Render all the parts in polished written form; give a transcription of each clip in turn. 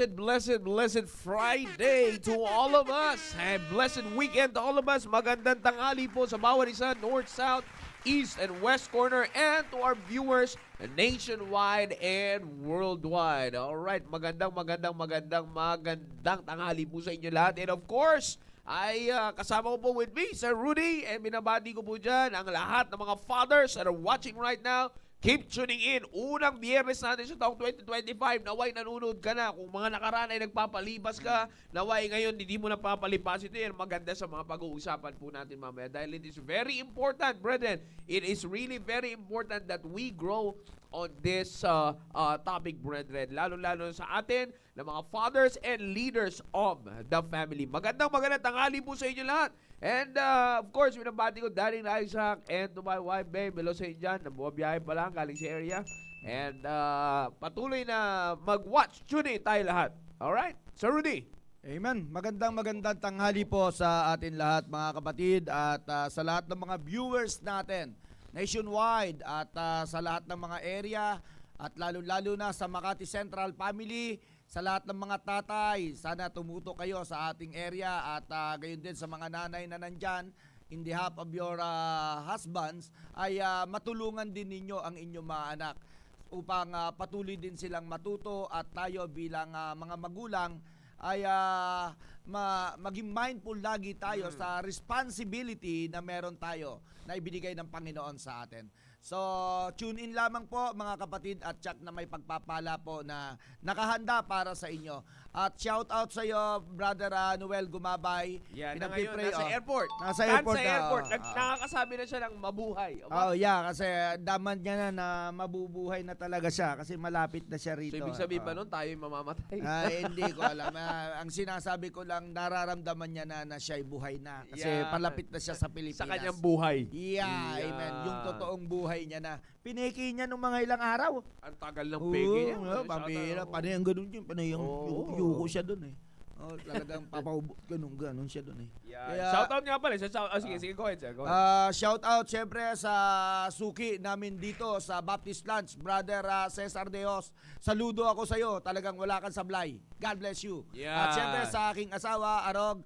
blessed Friday to all of us. And blessed weekend to all of us. Magandang tanghali po sa bawat isa, North, South, East, and West corner. And to our viewers nationwide and worldwide. Alright, magandang tanghali po sa inyo lahat. And of course, ay kasama ko po with me, Sir Rudy. And binabati ko po dyan ang lahat ng mga fathers that are watching right now. Keep tuning in. Unang biyernes natin sa taong 2025. Naway nanonood ka na. Kung mga nakaraan ay nagpapalibas ka, naway ngayon hindi mo napapalipas ito. Yan maganda sa mga pag-uusapan po natin mamaya. Dahil it is very important, brethren. It is really very important that we grow on this topic, brethren. Lalo-lalo sa atin na mga fathers and leaders of the family. Magandang tanghali po sa inyo lahat. And of course, binabati ko Daddy Isaac and to my wife, babe, Melo St. John, na bumabiyahe pa lang galing sa area. And patuloy na mag-watch. Tune in tayo lahat. Alright? Sir Rudy. Amen. Magandang tanghali po sa atin lahat mga kapatid at sa lahat ng mga viewers natin nationwide at sa lahat ng mga area at lalo-lalo na sa Makati Central Family, sa lahat ng mga tatay, sana tumuto kayo sa ating area at gayon din sa mga nanay na nandyan in behalf of your husbands ay matulungan din ninyo ang inyong mga anak upang patuloy din silang matuto at tayo bilang mga magulang ay maging mindful lagi tayo sa responsibility na meron tayo na ibinigay ng Panginoon sa atin. So, tune in lamang po mga kapatid at chat na may pagpapala po na nakahanda para sa inyo. At shout out sa iyo, Brother Noel Gumabay. Yan, na ngayon nasa airport. Nasa airport. Nakakasabi na siya ng mabuhay. Oh, yeah, kasi daman niya na mabubuhay na talaga siya kasi malapit na siya rito. So, ibig sabihin ba nun, tayo yung mamamatay? Hindi ko alam. Ang sinasabi ko lang, nararamdaman niya na siya'y buhay na. Kasi palapit na siya sa Pilipinas. Sa kanyang buhay. Yeah, amen. Yung totoong buhay niya na pineki niya nung mga ilang araw. Ang tagal ng peki niya. Pamira. Panay ang ganun yun. Panay ang yuko siya dun eh. Talagang papaubo. Ganun siya dun eh. Yeah. Shout out nga pala. Sige, go ahead, sir. Go ahead. Shout out syempre sa suki namin dito sa Baptist Lunch, Brother Cesar Deos. Saludo ako sa iyo. Talagang wala kang sablay. God bless you. Yeah. At syempre sa aking asawa, Arog,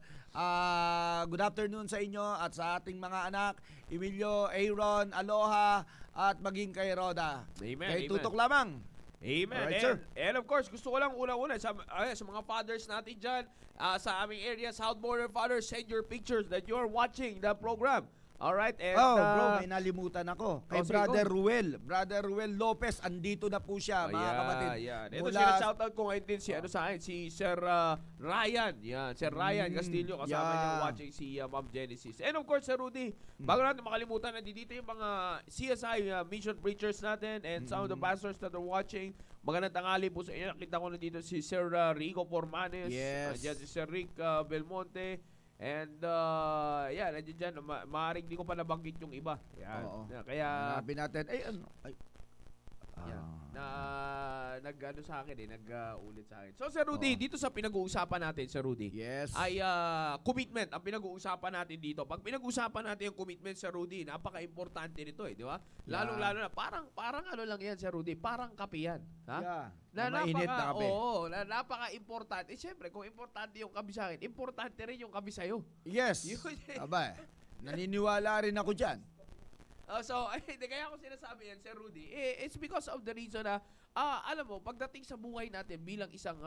good afternoon sa inyo at sa ating mga anak, Emilio, Aaron, Aloha, at maging kay Roda. Amen. Kay tutok lamang. Amen. Alright, and of course, gusto ko lang una-una sa mga fathers natin dyan, sa aming area, South Border Fathers, send your pictures that you are watching the program. Alright? And, bro, may nalimutan ako. Kay sige, Brother Ruel Lopez, andito na po siya, mga kapatid. Yan. Ito sila shoutout ko ngayon din si Sir Ryan. Yan, Sir Ryan Castillo, kasama niya watching si Ma'am Genesis. And of course, Sir Rudy, bago natin makalimutan, nandito yung mga CSI mission preachers natin and some of the pastors that are watching. Magandang tanghali po sa inyo. Nakita ko nandito si Sir Rico Formanes. Yes. Si Sir Rick Belmonte. And, nandiyan dyan. Maaaring di ko pa nabanggit yung iba. Yan. Oo. Kaya, hanapin natin. nag-ano sa akin nag-ulit sa akin. So, Sir Rudy, dito sa pinag-uusapan natin, Sir Rudy, yes, ay commitment ang pinag-uusapan natin dito. Pag pinag-uusapan natin yung commitment, Sir Rudy, napaka-importante nito di ba? Lalong-lalo na, parang ano lang yan, Sir Rudy, parang kape yan. Ha? Yeah. Mainit na kape. Oo, napaka-importante. Siyempre, kung importante yung kape sa akin, importante rin yung kape sa'yo. Yes. Aba, naniniwala rin ako dyan. Kaya ako sinasabi yan, Sir Rudy, it's because of the reason na, alam mo, pagdating sa buhay natin bilang isang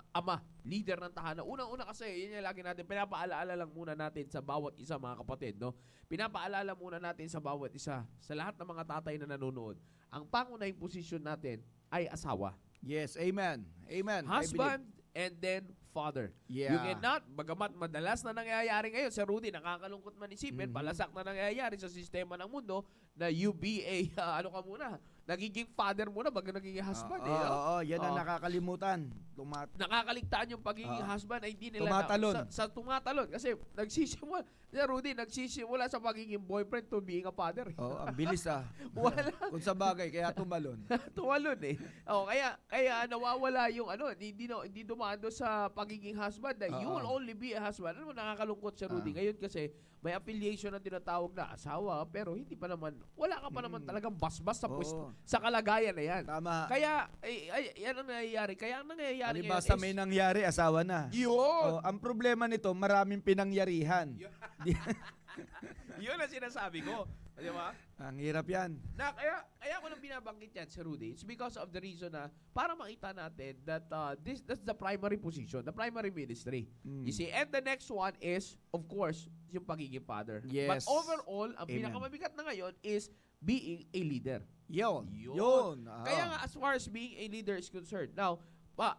ama, leader ng tahanan, unang-una kasi, yun yung lagi natin, pinapaalala lang muna natin sa bawat isa, mga kapatid, no? Pinapaalala muna natin sa bawat isa, sa lahat ng mga tatay na nanonood, ang pangunahing posisyon natin ay asawa. Yes, amen. Amen. Husband and then father. Yeah. You cannot, bagamat madalas na nangyayari ngayon, Sir Rudy, nakakalungkot man isipin, palasak na nangyayari sa sistema ng mundo na you be a, nagiging father muna bago nagiging husband. Yan ang nakakalimutan. Nakakaligtaan yung pagiging husband ay hindi nila tumatalon. Sa tumatalon. Kasi nagsisimula, Sir Rudy, nagsisimula sa pagiging boyfriend to being a father. Ang bilis Wala. Kung sa bagay, kaya tumalon. Tumalon eh. Kaya nawawala yung hindi dumaan doon sa pagiging husband na you will only be a husband. Ano mo nakakalungkot, Sir Rudy? Ngayon kasi may affiliation na tinatawag na asawa pero hindi pa naman, wala ka pa naman talagang basbas sa pwesto. sa kalagayan na yan. Tama. Kaya, yan ang nangyayari. Kaya ang nangyayari ngayon Basta may nangyari, asawa na. yun. Ang problema nito, maraming pinangyarihan. Yun ang sinasabi ko. Di ba? Ang hirap yan. Na, kaya ko lang binabanggit yan, Sir Rudy. It's because of the reason na para makita natin that that's the primary position, the primary ministry. You see, and the next one is, of course, yung pagiging father. But Yes. overall, ang Amen. pinakamabigat na ngayon is being a leader. Yun. Kaya nga, as far as being a leader is concerned, now,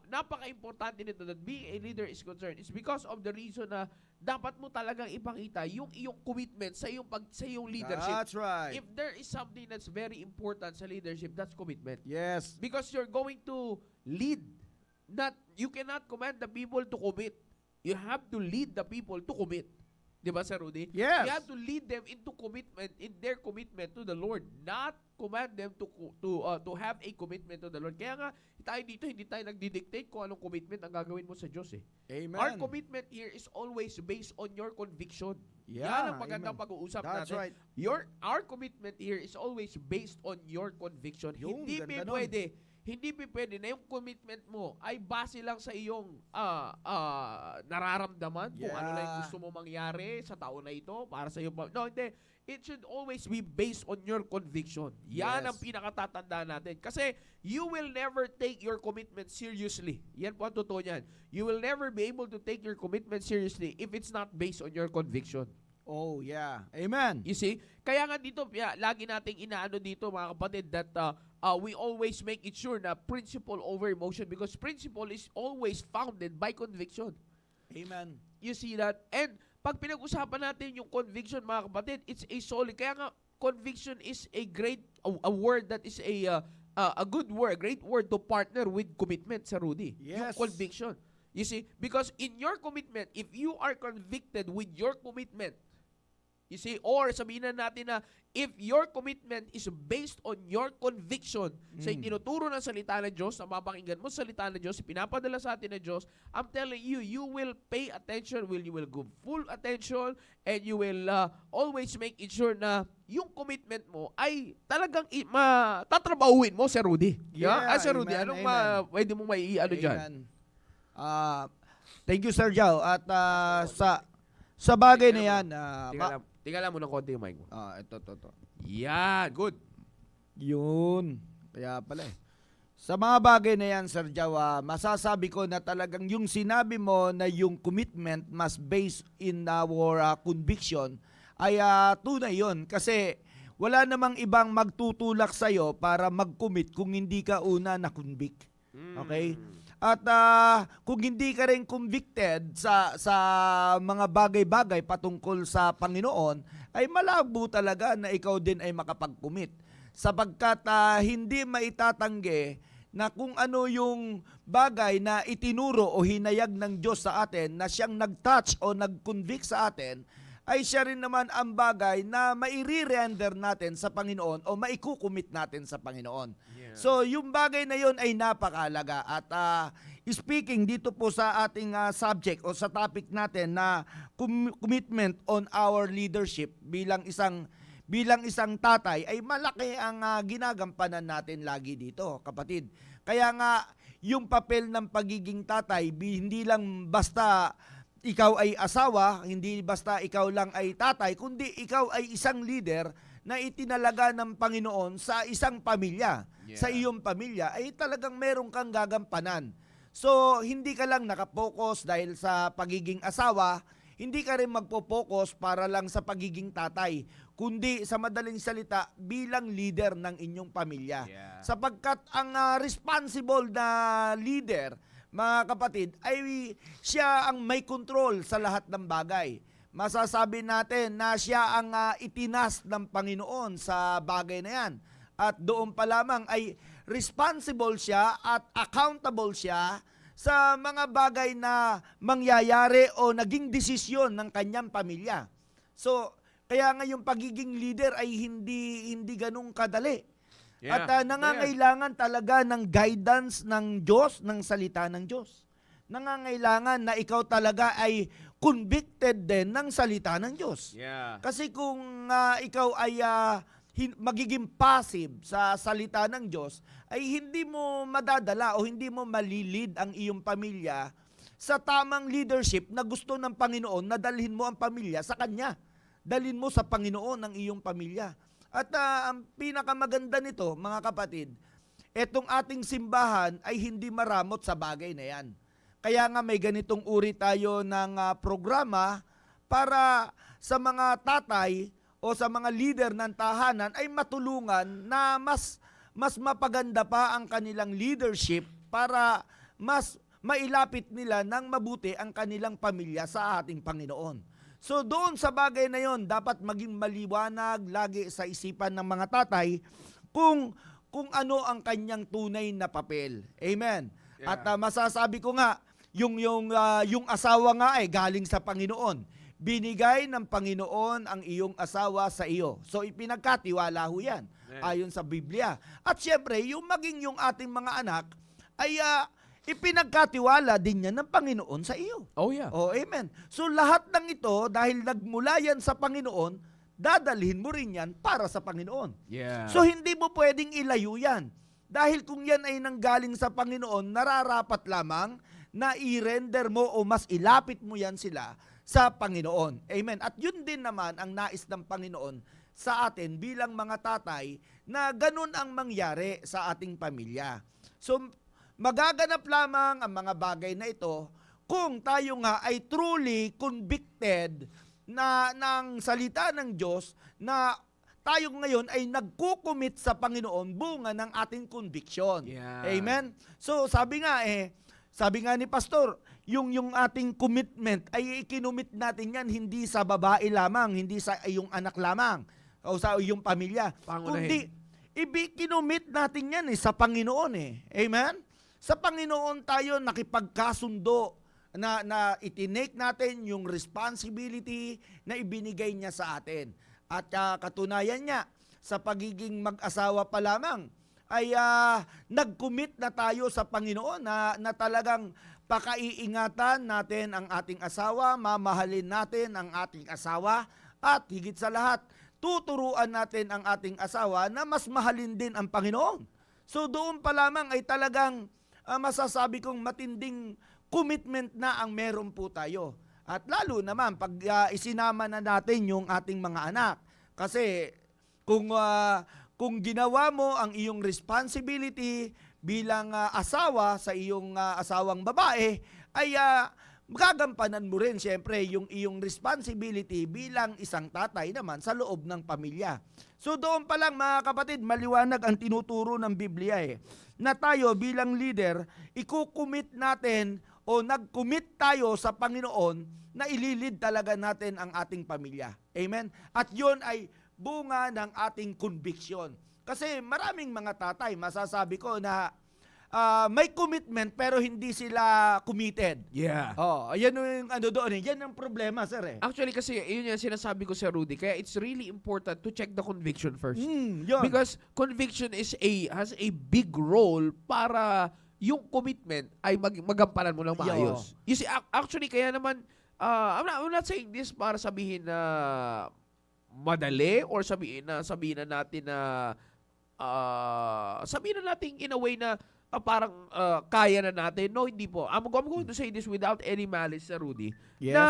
napaka-importante nito that being a leader is concerned is because of the reason na dapat mo talagang ipakita yung iyong commitment sa iyong leadership. That's right. If there is something that's very important sa leadership, that's commitment. Yes. Because you're going to lead. You cannot command the people to commit. You have to lead the people to commit. Di ba, Sir Rudy? Yes. You have to lead them into commitment, in their commitment to the Lord, not command them to have a commitment to the Lord. Kaya nga, tayo dito, hindi tayo nagdidictate kung anong commitment ang gagawin mo sa Diyos eh. Amen. Our commitment here is always based on your conviction. Yeah, Yan ang magandang amen. pag-uusap That's natin. right. Our commitment here is always based on your conviction. Yung Hindi ganda nun. pwede na yung commitment mo ay base lang sa iyong nararamdaman kung ano lang yung Yeah. gusto mo mangyari sa taon na ito para sa iyo. No, hindi. It should always be based on your conviction. Yan Yes. ang pinakatatandaan natin. Kasi you will never take your commitment seriously. Yan po ang totoo niyan. You will never be able to take your commitment seriously if it's not based on your conviction. Oh, yeah. Amen. You see? Kaya nga dito, lagi nating inaano dito mga kapatid that we always make it sure na principle over emotion because principle is always founded by conviction. Amen. You see that? And pag pinag-usapan natin yung conviction mga kapatid, it's a solid. Kaya nga, conviction is a a word that is a good word, a great word to partner with commitment, Sir Rudy. Yung Yes. conviction. You see? Because in your commitment, if you are convicted with your commitment, you see, or sabihin na natin na if your commitment is based on your conviction sa itinuturo ng salita ng Diyos, na mapakinggan mo sa salita ng Diyos, pinapadala sa atin ng Diyos, I'm telling you, you will pay attention, you will give full attention, and you will always make it sure na yung commitment mo ay talagang tatrabahuin mo, Sir Rudy. Yeah, Sir Rudy, amen, anong amen. pwede mong maiiano dyan? Amen. Thank you, Sir Jao. At sa bagay na yan, Tingnan lang mo ng konti yung mic mo. ito. Yeah, good. Yun. Kaya pala eh. Sa mga bagay na yan, Sir Jawa, masasabi ko na talagang yung sinabi mo na yung commitment must based in our conviction ay tunay yun. Kasi wala namang ibang magtutulak sa'yo para mag-commit kung hindi ka una na-convict. Okay? At kung hindi ka rin convicted sa mga bagay-bagay patungkol sa Panginoon, ay malabo talaga na ikaw din ay makapag-commit. Sapagkat hindi maitatanggi na kung ano yung bagay na itinuro o hinayag ng Diyos sa atin na siyang nag-touch o nag-convict sa atin, ay siya rin naman ang bagay na maire-render natin sa Panginoon o maikukumit natin sa Panginoon. Yeah. So, yung bagay na yun ay napakahalaga. At speaking dito po sa ating subject o sa topic natin na commitment on our leadership bilang isang tatay, ay malaki ang ginagampanan natin lagi dito, kapatid. Kaya nga, yung papel ng pagiging tatay, hindi lang basta ikaw ay asawa, hindi basta ikaw lang ay tatay, kundi ikaw ay isang leader na itinalaga ng Panginoon sa isang pamilya. Yeah. Sa iyong pamilya ay talagang meron kang gagampanan. So, hindi ka lang nakapokus dahil sa pagiging asawa, hindi ka rin magpo-focus para lang sa pagiging tatay, kundi sa madaling salita bilang leader ng inyong pamilya. Yeah. Sapagkat ang responsible na leader, mga kapatid, ay siya ang may control sa lahat ng bagay. Masasabi natin na siya ang itinas ng Panginoon sa bagay na yan. At doon pa lamang ay responsible siya at accountable siya sa mga bagay na mangyayari o naging desisyon ng kanyang pamilya. So, kaya nga yung pagiging leader ay hindi ganun kadali. Yeah. At nangangailangan talaga ng guidance ng Diyos, ng salita ng Diyos. Nangangailangan na ikaw talaga ay convicted din ng salita ng Diyos. Yeah. Kasi kung ikaw ay magiging passive sa salita ng Diyos, ay hindi mo madadala o hindi mo malilid ang iyong pamilya sa tamang leadership na gusto ng Panginoon na dalhin mo ang pamilya sa Kanya. Dalhin mo sa Panginoon ang iyong pamilya. At ang pinakamaganda nito, mga kapatid, etong ating simbahan ay hindi maramot sa bagay na yan. Kaya nga may ganitong uri tayo ng programa para sa mga tatay o sa mga leader ng tahanan ay matulungan na mas mapaganda pa ang kanilang leadership para mas mailapit nila ng mabuti ang kanilang pamilya sa ating Panginoon. So doon sa bagay na yon, dapat maging maliwanag lagi sa isipan ng mga tatay kung ano ang kanyang tunay na papel. Amen. Yeah. At masasabi ko nga, yung asawa nga ay galing sa Panginoon. Binigay ng Panginoon ang iyong asawa sa iyo. So ipinagkatiwala ho yan, ayon sa Biblia. At syempre, yung maging yung ating mga anak ay ipinagkatiwala din yan ng Panginoon sa iyo. Oh yeah. Oh, amen. So lahat ng ito, dahil nagmula yan sa Panginoon, dadalhin mo rin yan para sa Panginoon. Yeah. So hindi mo pwedeng ilayo yan. Dahil kung yan ay nanggaling sa Panginoon, nararapat lamang na i-render mo o mas ilapit mo yan sila sa Panginoon. Amen. At yun din naman ang nais ng Panginoon sa atin bilang mga tatay na ganun ang mangyari sa ating pamilya. So magaganap lamang ang mga bagay na ito kung tayo nga ay truly convicted na ng salita ng Diyos na tayo ngayon ay nagkukumit sa Panginoon bunga ng ating conviction. Yeah. Amen? So sabi nga ni Pastor, yung ating commitment ay ikinumit natin yan hindi sa babae lamang, hindi sa iyong anak lamang o sa iyong pamilya. Pangunahin. Kundi kinumit natin yan sa Panginoon Amen? Sa Panginoon tayo nakipagkasundo na itinake natin yung responsibility na ibinigay niya sa atin. At katunayan niya, sa pagiging mag-asawa pa lamang, ay nag-commit na tayo sa Panginoon na talagang pakaiingatan natin ang ating asawa, mamahalin natin ang ating asawa, at higit sa lahat, tuturuan natin ang ating asawa na mas mahalin din ang Panginoon. So doon pa lamang ay talagang masasabi kong matinding commitment na ang meron po tayo. At lalo naman pag isinama na natin yung ating mga anak. Kasi kung ginawa mo ang iyong responsibility bilang asawa sa iyong asawang babae, ay magagampanan mo rin siyempre yung iyong responsibility bilang isang tatay naman sa loob ng pamilya. So doon pa lang mga kapatid, maliwanag ang tinuturo ng Biblia na tayo bilang leader, ikukumit natin o nag-commit tayo sa Panginoon na ililid talaga natin ang ating pamilya. Amen? At yun ay bunga ng ating conviction. Kasi maraming mga tatay, masasabi ko na may commitment pero hindi sila committed. Yeah. Oh, yan yung doon. Yan ang problema, sir Actually kasi yun yung sinasabi ko sa Rudy. Kaya it's really important to check the conviction first. Yun. Because conviction has a big role para yung commitment ay magampanan mo ng maayos. You see, actually kaya naman I'm not saying this para sabihin na madali or sabihin na natin na sabihin na natin in a way na parang kaya na natin. No, hindi po. I'm going to say this without any malice, Rudy. Yes. Na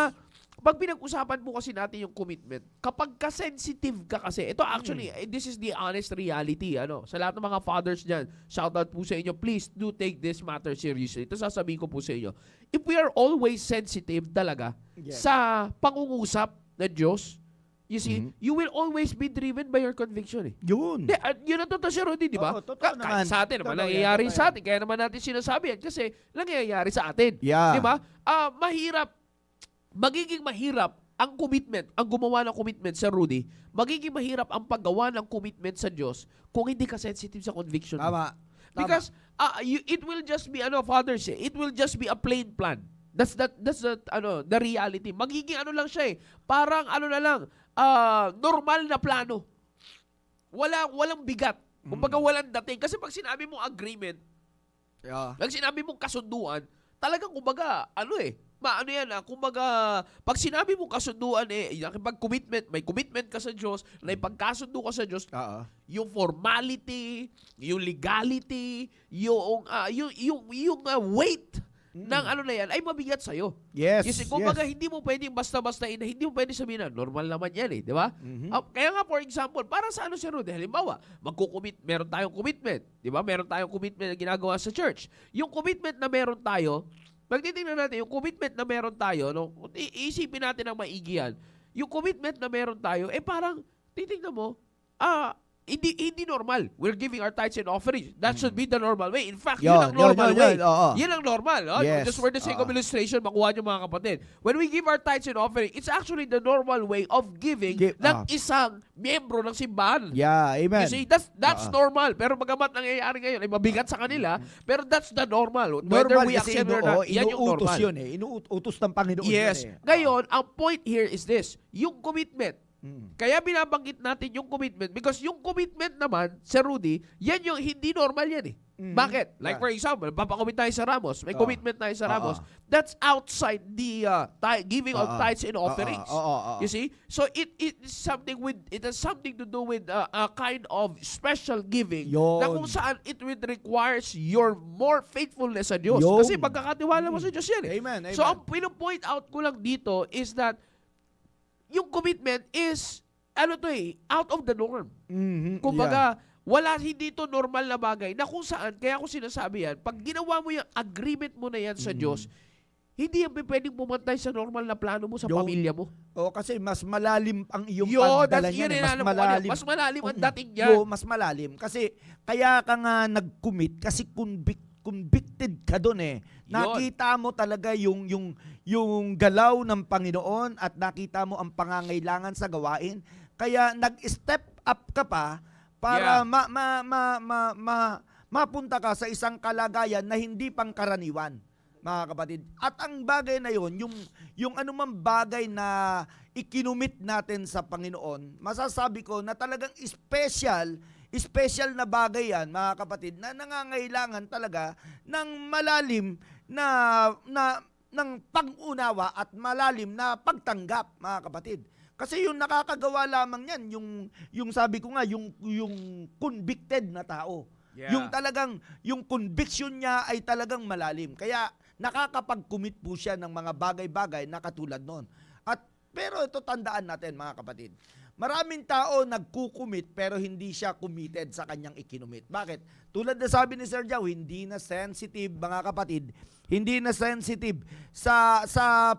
pag pinag-usapan po kasi natin yung commitment, kapag ka-sensitive ka kasi, ito actually, this is the honest reality. Sa lahat ng mga fathers dyan, shout out po sa inyo, please do take this matter seriously. Ito sasabihin ko po sa inyo. If we are always sensitive talaga sa pangungusap ng Diyos, you see, you will always be driven by your conviction Yun. Yun ang totoo siya, Rudy, di ba? Oo, totoo naman. Sa atin naman, Totoo yan, nangyayari totoo sa yan. atin. Kaya naman natin sinasabi yan kasi nangyayari sa atin. Yeah. Di ba? Magiging mahirap ang commitment, ang gumawa ng commitment sa Rudy, magiging mahirap ang paggawa ng commitment sa Diyos kung hindi ka sensitive sa conviction. Tama. Because it will just be, fathers, it will just be a plain plan. That's the reality. Magiging lang siya parang na lang, normal na plano. Walang bigat. Kumbaga walang dating. Kasi pag sinabi mo agreement, Yeah. pag sinabi mong kasunduan, talagang kumbaga, Ano yan, kumbaga, pag sinabi mo kasunduan, nakipag-commitment, may commitment ka sa Diyos, na ipagkasundo ka sa Diyos, Oo. yung formality, yung legality, yung weight ng ano na yan, ay mabigat sa'yo. Yes. Kasi kumbaga, hindi mo pwedeng basta-basta, hindi mo pwedeng sabihin na, normal naman yan di ba? Mhm. Kaya nga, for example, para sa ano si Rudy, halimbawa, meron tayong commitment, di ba? Meron tayong commitment na ginagawa sa church. Yung commitment na meron tayo, pagtitingnan natin, yung commitment na meron tayo, no, iisipin natin ang maigi yan. Yung commitment na meron tayo, parang, titingnan mo, hindi normal. We're giving our tithes and offerings. That should be the normal way. In fact, yun ang normal way. Oo. Yan ang normal. Yes. Just for the sake of illustration, makuha nyo mga kapatid. When we give our tithes and offerings, it's actually the normal way of giving ng isang miyembro ng simbahan. Yeah, amen. You see, that's normal. Pero bagamat nangyayari ngayon, ay mabigat sa kanila, pero that's the normal. Whether Normal we kasi accept it or not, yan yung inuutos normal. yun Inuutos ng Panginoon Yes. yun Ngayon, ang point here is this, yung commitment. Mm. Kaya binabanggit natin yung commitment because yung commitment naman, Sir Rudy, yan yung hindi normal yan Bakit? Like for example, papakomit tayo sa Ramos, may commitment tayo sa Ramos. That's outside the giving of tithes and offerings. You see? So it has something to do with a kind of special giving Yun. na kung saan it would requires your more faithfulness sa Diyos. Yun. Kasi pagkakatiwala mo sa Diyos yan Amen, amen. So ang pino-point out ko lang dito is that yung commitment is, out of the norm. Mhm. Kumbaga, hindi to normal na bagay na kung saan, kaya ko sinasabi yan, pag ginawa mo yung agreement mo na yan sa Diyos, hindi yan pwedeng pumantay sa normal na plano mo sa Yung- pamilya mo. Kasi mas malalim ang iyong Yun, pagdala that's niyan. yun, Mas malalim. Mas malalim ang dating niya. Mas malalim. Kasi kaya ka nga nag-commit kasi convicted ka doon Nakita mo talaga yung galaw ng Panginoon at nakita mo ang pangangailangan sa gawain. Kaya nag-step up ka pa para mapunta ka sa isang kalagayan na hindi pangkaraniwan, mga kapatid. At ang bagay na yung anumang bagay na ikinumit natin sa Panginoon, masasabi ko na talagang special na bagay yan, mga kapatid, na nangangailangan talaga ng malalim ng pag-unawa at malalim na pagtanggap, mga kapatid. Kasi yung nakakagawa lamang yan, yung sabi ko nga, yung convicted na tao. Yeah. Yung talagang, yung conviction niya ay talagang malalim. Kaya nakakapag-commit po siya ng mga bagay-bagay na katulad nun. Pero ito tandaan natin, mga kapatid. Maraming tao nagkukumit pero hindi siya committed sa kanyang ikinumit. Bakit? Tulad na sabi ni Sir Joe, hindi na sensitive, mga kapatid, hindi na sensitive sa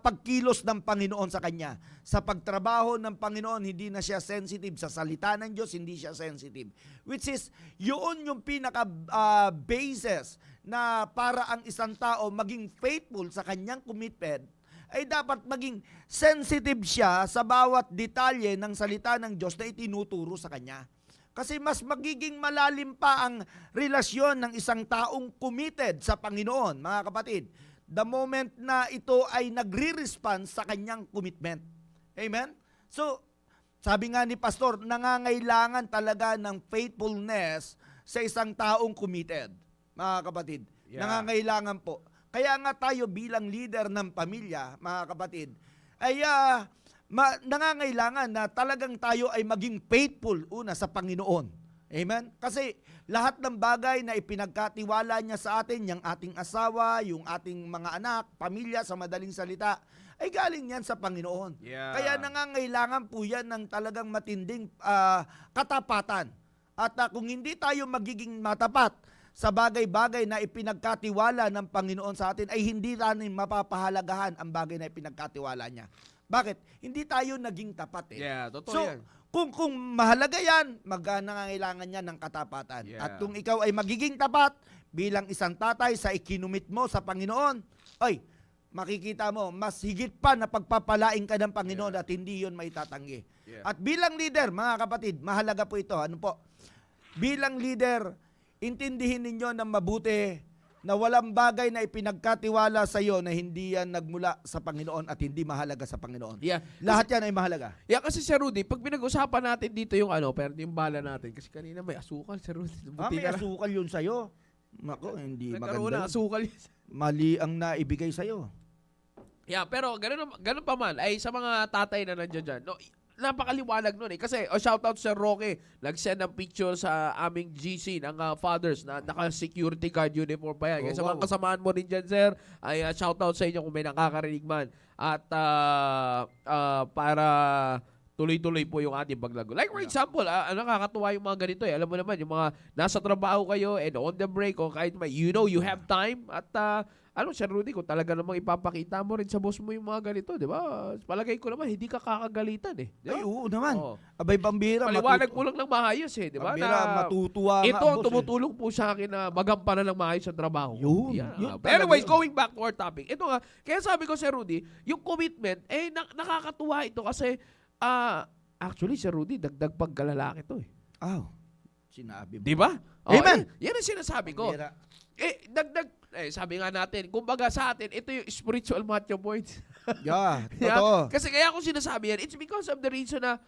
pagkilos ng Panginoon sa kanya. Sa pagtrabaho ng Panginoon, hindi na siya sensitive. Sa salita ng Diyos, hindi siya sensitive. Which is, yun yung pinaka-basis na para ang isang tao maging faithful sa kanyang commitment, ay dapat maging sensitive siya sa bawat detalye ng salita ng Diyos na itinuturo sa kanya. Kasi mas magiging malalim pa ang relasyon ng isang taong committed sa Panginoon, mga kapatid, the moment na ito ay nagre-response sa kanyang commitment. Amen? So, sabi nga ni Pastor, nangangailangan talaga ng faithfulness sa isang taong committed, mga kapatid. Yeah. Nangangailangan po. Kaya nga tayo bilang leader ng pamilya, mga kapatid, ay nangangailangan na talagang tayo ay maging faithful una sa Panginoon. Amen? Kasi lahat ng bagay na ipinagkatiwala niya sa atin, yung ating asawa, yung ating mga anak, pamilya sa madaling salita, ay galing yan sa Panginoon. Yeah. Kaya nangangailangan po yan ng talagang matinding katapatan. At kung hindi tayo magiging matapat sa bagay-bagay na ipinagkatiwala ng Panginoon sa atin, ay hindi natin mapapahalagahan ang bagay na ipinagkatiwala niya. Bakit? Hindi tayo naging tapat Yeah, totoo So, yan. kung mahalaga yan, nangangailangan niya ng katapatan. Yeah. At kung ikaw ay magiging tapat bilang isang tatay sa ikinumit mo sa Panginoon, ay, makikita mo, mas higit pa na pagpapalain ka ng Panginoon at hindi yun maitatanggi. Yeah. At bilang leader, mga kapatid, mahalaga po ito. Ano po? Bilang leader, intindihin ninyo ng mabuti na walang bagay na ipinagkatiwala sa iyo na hindi yan nagmula sa Panginoon at hindi mahalaga sa Panginoon. Yeah. Lahat yan ay mahalaga. Yeah, kasi Sir Rudy, pag pinag-usapan natin dito yung pero yung bala natin, kasi kanina may asukal, Sir Rudy. Buti May ka lang. asukal yun sa'yo. Nako, hindi Nagkaroon ng maganda. asukal. Mali ang naibigay sa'yo. Yeah, pero ganun pa man ay sa mga tatay na nandiyan dyan. No, napakaliwanag nun eh. Kasi shoutout sa Roque, nag-send ng picture sa aming GC ng fathers na naka-security guard uniform pa yan. Kaya sa mga wow. kasamaan mo rin dyan, sir, ay shoutout sa inyo kung may nakakarinig man. At para tuloy-tuloy po yung ating paglago. Like for example, nakakatuwa yung mga ganito eh. Alam mo naman, yung mga nasa trabaho kayo and on the break o kahit may, you have time at Sir Rudy, kung talaga namang ipapakita mo rin sa boss mo yung mga ganito, di ba? Palagay ko naman, hindi ka kakagalitan eh. Di ba? Ay, oo naman. Oo. Abay, pambira. Paliwanag mo lang ng maayos eh, di ba? Pambira, matutuwa ito nga ang boss, tumutulong po sa akin na magampanan ng maayos sa trabaho. Yun, Yeah. yun But anyways, talaga yun. going back to our topic. Ito nga, kaya sabi ko, Sir Rudy, yung commitment, nakakatuwa ito kasi, actually, Sir Rudy, dagdag pagkalalaki to eh. Sinabi mo. Di ba? Amen. Yan ang sinasabi ko. Pambira. Sabi nga natin, kumbaga sa atin, ito yung spiritual macho points. Yeah, Yeah? totoo. Kasi kaya ako sinasabi yan, it's because of the reason na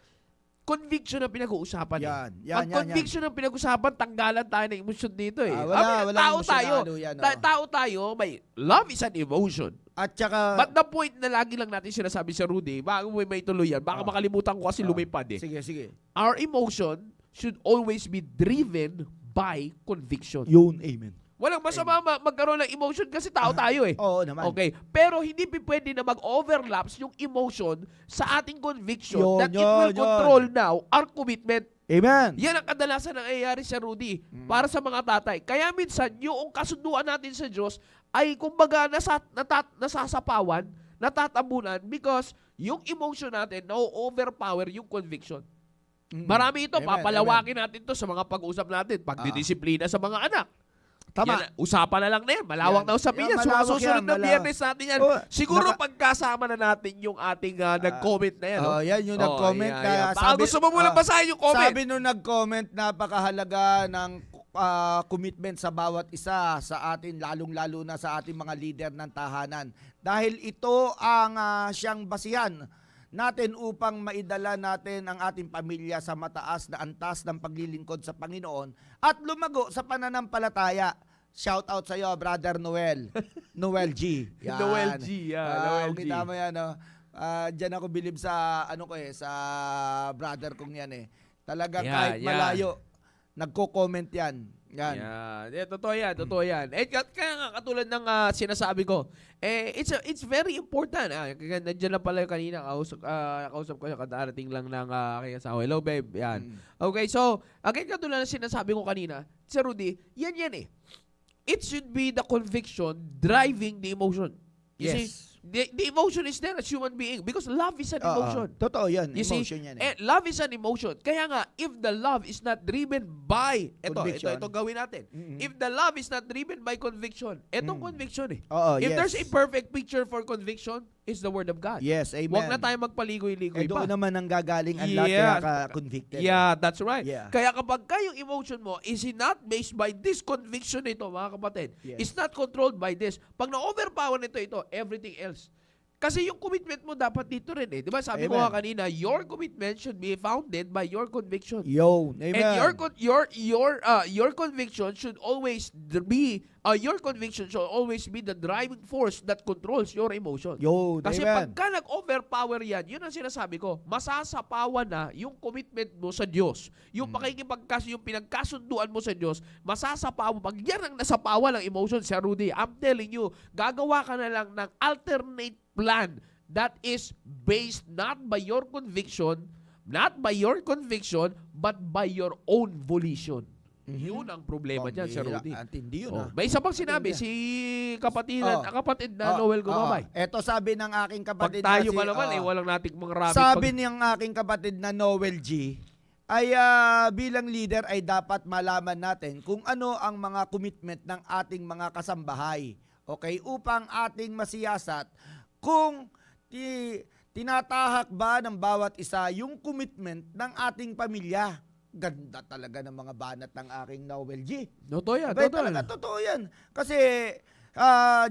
conviction ang pinag-uusapan. Yan, Pag conviction ang pinag-uusapan, tanggalan tayo ng emosyon dito eh. Wala Tao tayo. yan, Tao tayo, love is an emotion. At saka, But the point na lagi lang natin sinasabi sa Rudy, bago may tuloy yan, baka makalimutan ko kasi lumipad eh. sige. Our emotion should always be driven by conviction. Yun, amen. Walang masama magkaroon ng emotion kasi tao tayo eh. Oo naman. Okay. Pero hindi pwede na mag-overlaps yung emotion sa ating conviction Yun, that it will control now our commitment. Amen. Yan ang kadalasan ng nangyayari sa Rudy para sa mga tatay. Kaya minsan, yung kasunduan natin sa Diyos ay kumbaga nasasapawan, natatabunan because yung emotion natin na-overpower yung conviction. Marami ito, Amen, papalawakin natin to sa mga pag-usap natin, pagdidisiplina sa mga anak. Tama. Yan, usapan na lang na yan. Malawak Yan. na usapin yan. Yan, So, malawak susunod yan, na malawak. biyernes natin yan. Siguro pagkasama na natin yung ating nag-comment na yan. No? Yan yung nag-comment. yeah, Kaya yeah. Baka gusto mo muna basahin yung comment. Sabi nung nag-comment, napakahalaga ng commitment sa bawat isa sa atin, lalong-lalo na sa ating mga leader ng tahanan. Dahil ito ang siyang basihan natin upang maidala natin ang ating pamilya sa mataas na antas ng paglilingkod sa Panginoon at lumago sa pananampalataya. Shout out sa iyo, Brother Noel. Noel G. Yan. Noel G. Noel G. Kita mo yan, no? Diyan ako bilib sa sa brother kong yan eh. Talagang kahit malayo, nagko-comment yan. Yan. Yeah, totoo yan, totoo yan. Kaya nga katulad ng sinasabi ko, it's very important. Kaya nandiyan lang pala yung kanina, kausap ko siya, kadarating lang ng kay asawa. Hello, babe. Yan. Okay, so, again, katulad ng sinasabi ko kanina, Sir Rudy, yan eh. It should be the conviction driving the emotion. You see, the emotion is there as human being because love is an emotion. Totoo yan. You Emotion see, yan eh. love is an emotion. Kaya nga, if the love is not driven by, Conviction. ito gawin natin. If the love is not driven by conviction, etong conviction eh. If there's a perfect picture for conviction, is the Word of God. Yes, amen. Huwag na tayo magpaligoy-ligoy pa. Doon naman ang gagaling ang lahat kaya ka-convicted. Yeah, that's right. Yeah. Kaya kapag yung emotion mo is not based by this conviction nito, mga kapatid, it's not controlled by this. Pag na-overpower nito, everything else. Kasi yung commitment mo dapat dito rin eh. Di ba? Sabi ko nga kanina, your commitment should be founded by your conviction. Amen. And your conviction should always be the driving force that controls your emotion. Kasi pagka nag-overpower yan, yun ang sinasabi ko, masasapawan na yung commitment mo sa Diyos. Yung yung pinagkasunduan mo sa Diyos, masasapawan. Pag yan ang nasapawan ng emotion, Sir Rudy, I'm telling you, gagawa ka na lang ng alternate plan that is based not by your conviction, but by your own volition. Yun ang problema dyan, Sir Rudy. Antindi yun, May isa pang sinabi, si kapatid na Noel Gumabay. Eto sabi ng aking kapatid Pag tayo na pa naman, walang nating mga rabbit. Sabi niyang aking kapatid na Noel G, ay bilang leader ay dapat malaman natin kung ano ang mga commitment ng ating mga kasambahay. Okay? Upang ating masiyasat kung tinatahak ba ng bawat isa yung commitment ng ating pamilya. Ganda talaga ng mga banat ng aking Noel G. Totoo yan. Totoo yan. Kasi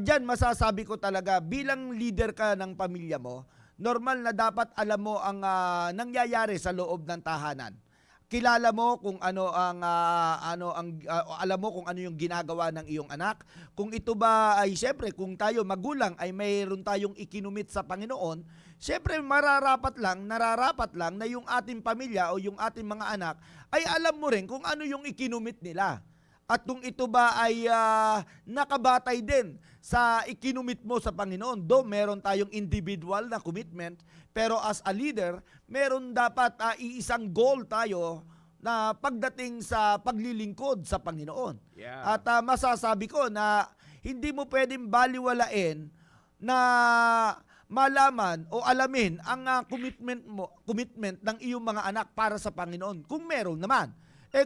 dyan masasabi ko talaga, bilang leader ka ng pamilya mo, normal na dapat alam mo ang nangyayari sa loob ng tahanan. kilala mo kung alam mo kung ano yung ginagawa ng iyong anak. Kung ito ba ay siyempre kung tayo magulang ay mayroon tayong ikinumit sa Panginoon, siyempre nararapat lang na yung ating pamilya o yung ating mga anak ay alam mo rin kung ano yung ikinumit nila. At kung ito ba ay nakabatay din sa ikinumit mo sa Panginoon. Though meron tayong individual na commitment, pero as a leader, meron dapat iisang goal tayo na pagdating sa paglilingkod sa Panginoon. Yeah. At masasabi ko na hindi mo pwedeng baliwalain na malaman o alamin ang commitment ng iyong mga anak para sa Panginoon. Kung meron naman.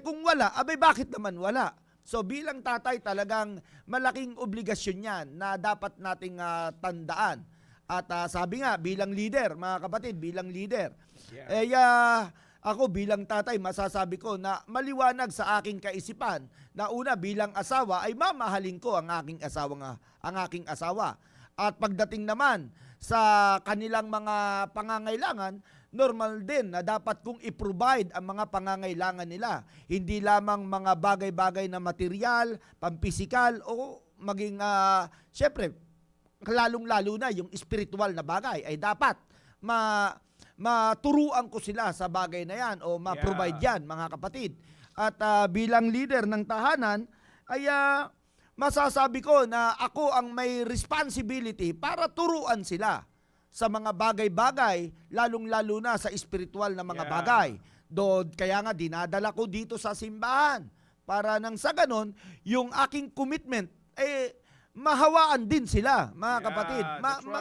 Kung wala, abay bakit naman wala? So bilang tatay talagang malaking obligasyon yan na dapat nating tandaan. At sabi nga, bilang leader, mga kapatid, bilang leader, ako bilang tatay, masasabi ko na maliwanag sa aking kaisipan na una bilang asawa ay mamahalin ko ang aking asawa. At pagdating naman sa kanilang mga pangangailangan, normal din na dapat kong i-provide ang mga pangangailangan nila. Hindi lamang mga bagay-bagay na material, pampisikal, o maging, syempre, lalong-lalo na yung spiritual na bagay ay dapat maturuan ko sila sa bagay na yan o ma-provide yan, mga kapatid. At bilang leader ng tahanan, ay masasabi ko na ako ang may responsibility para turuan sila sa mga bagay-bagay, lalong-lalo na sa spiritual na mga bagay. Kaya nga dinadala ko dito sa simbahan para nang sa ganon, yung aking commitment, mahawaan din sila, mga kapatid.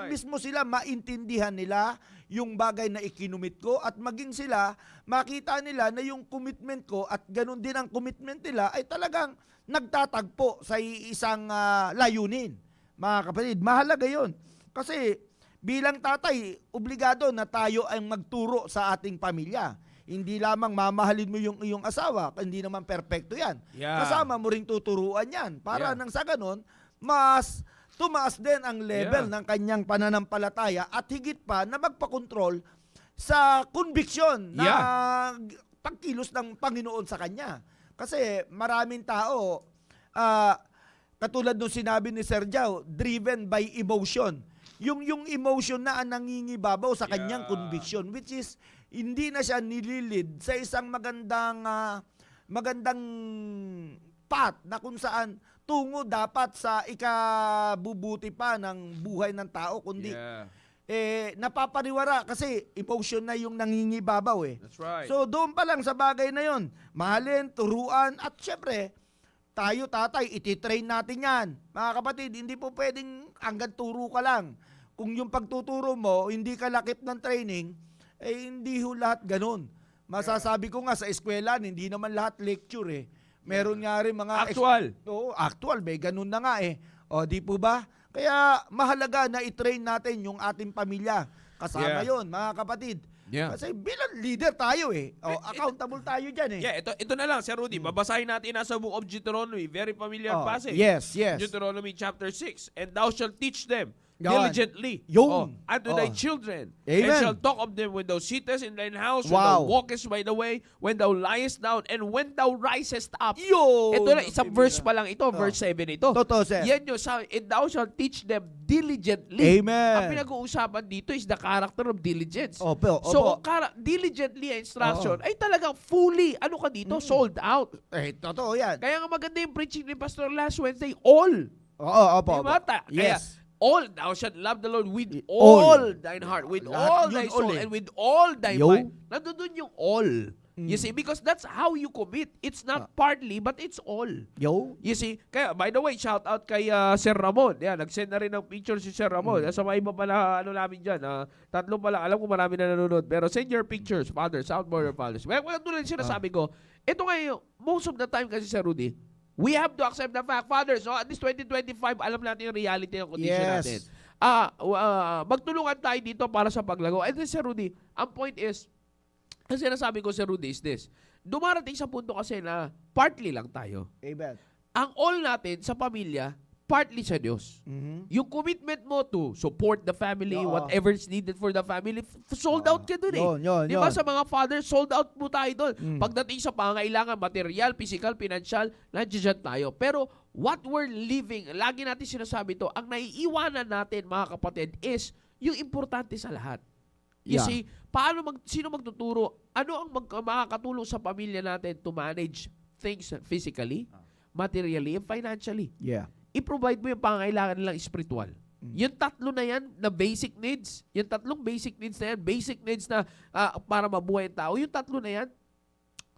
Mismo sila maintindihan nila yung bagay na ikinumit ko at maging sila, makita nila na yung commitment ko at ganun din ang commitment nila ay talagang nagtatagpo sa isang layunin. Mga kapatid, mahalaga yun. Kasi bilang tatay, obligado na tayo ang magturo sa ating pamilya. Hindi lamang mamahalin mo yung iyong asawa, hindi naman perpekto yan. Kasama mo ring tuturuan yan para nang sa ganon, mas tumaas din ang level ng kanyang pananampalataya at higit pa na magpakontrol sa conviction na pagkilos ng Panginoon sa kanya. Kasi maraming tao, katulad nung sinabi ni Sir Jao, driven by emotion. Yung emotion na ang nangingibabaw sa kanyang conviction, which is hindi na siya nililid sa isang magandang path na kung saan tungo dapat sa ikabubuti pa ng buhay ng tao, kundi napapariwara kasi emotion na yung nangingibabaw . That's right. So doon pa lang sa bagay na yon, mahalin, turuan, at syempre, tayo tatay, ititrain natin yan. Mga kapatid, hindi po pwedeng hanggang turo ka lang. Kung yung pagtuturo mo, hindi ka lakip ng training, hindi ho lahat ganun. Masasabi ko nga sa eskwela, hindi naman lahat lecture . Meron nga rin mga actual. Actual, may ganun na nga . O di po ba? Kaya mahalaga na i-train natin yung ating pamilya. Kasama yon, mga kapatid. Kasi bilang leader tayo . Accountable tayo dyan . Ito na lang, Sir Rudy. Babasahin natin nasa book of Deuteronomy. Very familiar passage. Yes. Deuteronomy chapter 6. And thou shalt teach them diligently unto thy children. Amen. And shall talk of them when thou sittest in thine house, when thou walkest by the way, when thou liest down, and when thou risest up. Ito na, isang verse pa lang ito, verse 7 ito. Totoo, sir. Yan yun, and thou shalt teach them diligently. Amen. Ang pinag-uusapan dito is the character of diligence. Opo. So, diligently instruction ay talagang fully, ka dito, sold out. Totoo yan. Kaya nga maganda yung preaching ni Pastor last Wednesday, all. Opo. Diba? Yes. All, thou shalt love the Lord with all thine heart, with Lahat all yun, thy soul, all and with all thy Yo. mind. Nandun yung all. You see, because that's how you commit. It's not partly, but it's all. You see, kaya by the way, shout out kay Sir Ramon. Yan, nag-send na rin ng picture si Sir Ramon. Sa mga iba pala, namin dyan. Tatlo pala, alam ko marami na nanonood. Pero send your pictures, Father, South Border Fathers. Well, tulad sinasabi ko, ito ngayon, most of the time kasi, Sir Rudy, we have to accept the fact, fathers, at this 2025, alam natin yung reality ng condition natin. Magtulungan tayo dito para sa paglago. And then, Sir Rudy, ang point is, ang sinasabi ko, Sir Rudy, is this. Dumarating sa punto kasi na partly lang tayo. Amen. Ang all natin sa pamilya, partly sa Diyos. Mhm. Yung commitment mo to support the family, Oo. whatever is needed for the family, sold out ka dun eh. Yun, Di ba yun. sa mga fathers, sold out po tayo doon. Mm. Pagdating sa pangangailangan, material, physical, financial, nandiyan tayo. Pero what we're living, lagi natin sinasabi to, ang naiiwanan natin mga kapatid is yung importante sa lahat. You Yeah. see, sino magtuturo? Ano ang makakatulong sa pamilya natin to manage things physically, materially, and financially? Yeah. I-provide mo yung pangangailangan nilang spiritual. Yung tatlo na yan na basic needs, yung tatlong basic needs na yan, basic needs na para mabuhay ang tao, yung tatlo na yan,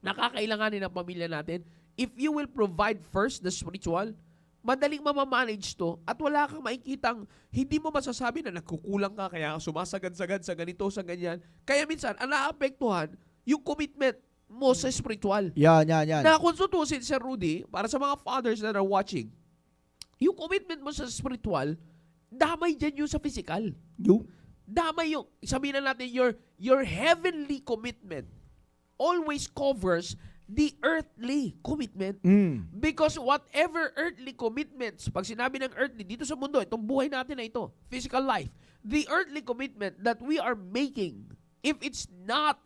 nakakailanganin ng pamilya natin. If you will provide first the spiritual, madaling mamamanage to at wala kang makikitang, hindi mo masasabi na nagkukulang ka, kaya sumasagad-sagad sa ganito, sa ganyan. Kaya minsan, ang naapektuhan, yung commitment mo sa spiritual. Yan. Na kung tutusin, Sir Rudy, para sa mga fathers that are watching, yung commitment mo sa spiritual, damay dyan yung sa physical. Yung? Damay yung, sabihin na natin, your heavenly commitment always covers the earthly commitment. Because whatever earthly commitments, pag sinabi ng earthly, dito sa mundo, itong buhay natin na ito, physical life, the earthly commitment that we are making, if it's not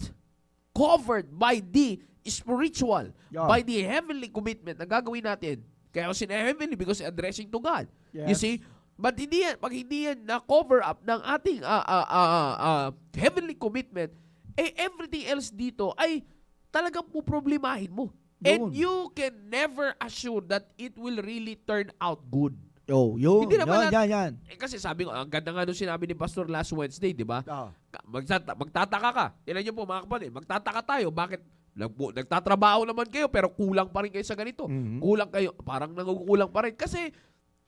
covered by the spiritual, Yeah. by the heavenly commitment na gagawin natin, kaya ako heavenly because addressing to God. You Yes. see? But hindi yan, pag hindi yan na-cover up ng ating heavenly commitment, everything else dito ay talagang puproblemahin mo. And Yun. you can never assure that it will really turn out good. Yun. Hindi naman Yan. Kasi sabi ko, ang ganda nga nung sinabi ni Pastor last Wednesday, di ba? Ah. Magtataka ka. Tingnan niyo po mga kapatid, magtataka tayo. Bakit? Nagtatrabaho naman kayo pero kulang pa rin kayo sa ganito. Mhm. Kulang kayo, parang nangukulang pa rin. Kasi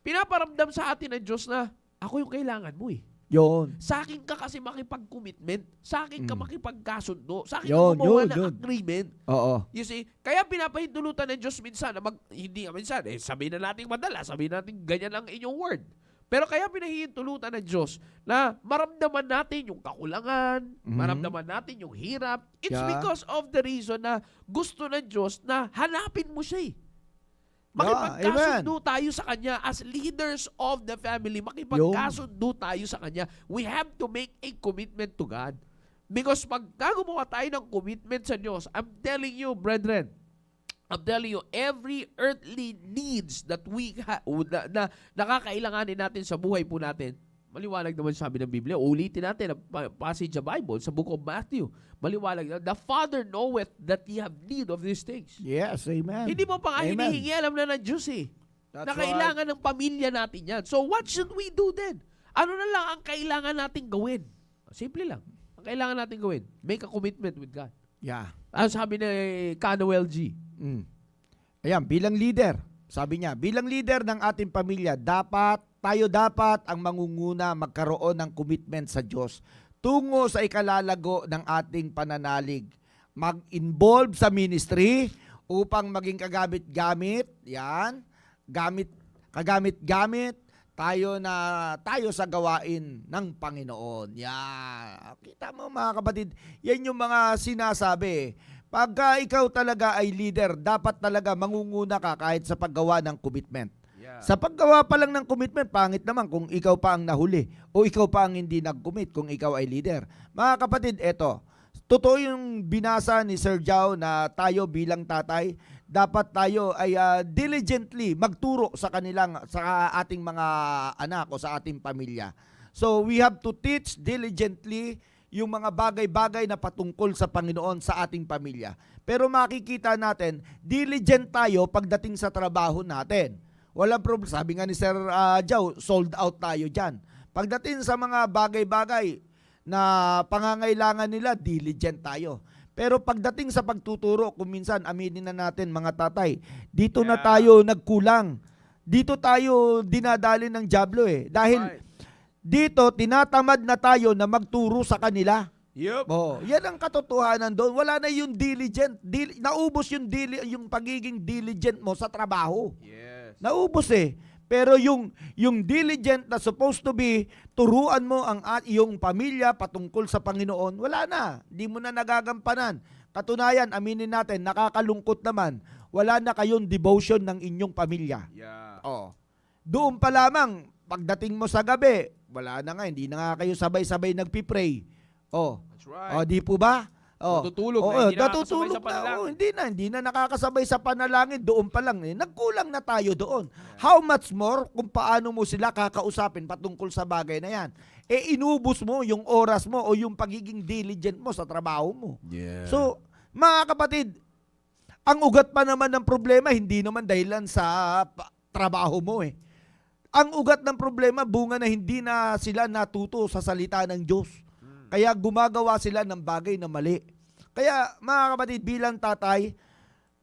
pinaparamdam sa atin ng Diyos na ako yung kailangan mo eh. Yun. Sa akin ka kasi makipag-commitment. Sa akin ka makipagkasundo. Sa akin Yun, ka gumawa yun, ng yun. agreement. Oo. You see? Kaya pinapahintulutan ng Diyos minsan na hindi minsan, sabihin na natin madala, sabihin natin ganyan ang inyong word. Pero kaya pinahihintulutan ng Diyos na maramdaman natin yung kakulangan, maramdaman natin yung hirap. It's Yeah. because of the reason na gusto ng Diyos na hanapin mo siya eh. Makipagkasundo tayo sa Kanya as leaders of the family. Makipagkasundo tayo sa Kanya. We have to make a commitment to God. Because pag gumawa tayo ng commitment sa Diyos, I'm telling you, brethren, I'm telling you, every earthly needs that we na nakakailanganin natin sa buhay po natin, maliwanag naman sabi ng Biblia, ulitin natin ang passage sa Bible, sa book of Matthew, maliwanag, the Father knoweth that ye have need of these things. Yes, amen. Hindi mo pa nga Amen. hinihingi, alam na ng Diyos eh. That's Na kailangan ng pamilya natin yan. So what should we do then? Ano na lang ang kailangan natin gawin? Simple lang. Ang kailangan natin gawin, make a commitment with God. Yeah. Ano sabi ni Canuel G? Ayan, bilang leader, sabi niya, bilang leader ng ating pamilya, tayo dapat ang mangunguna magkaroon ng commitment sa Diyos tungo sa ikalalago ng ating pananalig. Mag-involve sa ministry upang maging kagamit-gamit, yan, kagamit-gamit, tayo sa gawain ng Panginoon. Yan. Kita mo mga kapatid, yan yung mga sinasabi. Pagka ikaw talaga ay leader, dapat talaga mangunguna ka kahit sa paggawa ng commitment. Yeah. Sa paggawa pa lang ng commitment, pangit naman kung ikaw pa ang nahuli o ikaw pa ang hindi nag-commit kung ikaw ay leader. Mga kapatid, eto, totoo yung binasa ni Sir Jao na tayo bilang tatay, dapat tayo ay diligently magturo sa ating mga anak o sa ating pamilya. So we have to teach diligently yung mga bagay-bagay na patungkol sa Panginoon sa ating pamilya. Pero makikita natin, diligent tayo pagdating sa trabaho natin. Walang problem. Sabi nga ni Sir Jao, sold out tayo dyan. Pagdating sa mga bagay-bagay na pangangailangan nila, diligent tayo. Pero pagdating sa pagtuturo, kung minsan aminin na natin mga tatay, dito na tayo nagkulang. Dito tayo dinadali ng dyablo eh. Dahil dito, tinatamad na tayo na magturo sa kanila. Yup. Yan ang katotohanan doon. Wala na yung diligent. Naubos yung pagiging diligent mo sa trabaho. Yes. Naubos eh. Pero yung diligent na supposed to be, turuan mo ang iyong pamilya patungkol sa Panginoon, wala na. Di mo na nagagampanan. Katunayan, aminin natin, nakakalungkot naman, wala na kayong devotion ng inyong pamilya. Yeah. Oh. Doon pa lamang, pagdating mo sa gabi, wala na nga, hindi na nga kayo sabay-sabay nagpipray. Oh, That's right. oh, di po ba? Oh, Natutulog na, oh, hindi nakakasabay sa natutulog na. panalangin. Oh, hindi na nakakasabay sa panalangin. Doon pa lang, nagkulang na tayo doon. How much more kung paano mo sila kakausapin patungkol sa bagay na yan? Inubos mo yung oras mo o yung pagiging diligent mo sa trabaho mo. Yeah. So, mga kapatid, ang ugat pa naman ng problema, hindi naman dahilan sa trabaho mo eh. Ang ugat ng problema, bunga na hindi na sila natuto sa salita ng Diyos. Kaya gumagawa sila ng bagay na mali. Kaya mga kapatid, bilang tatay,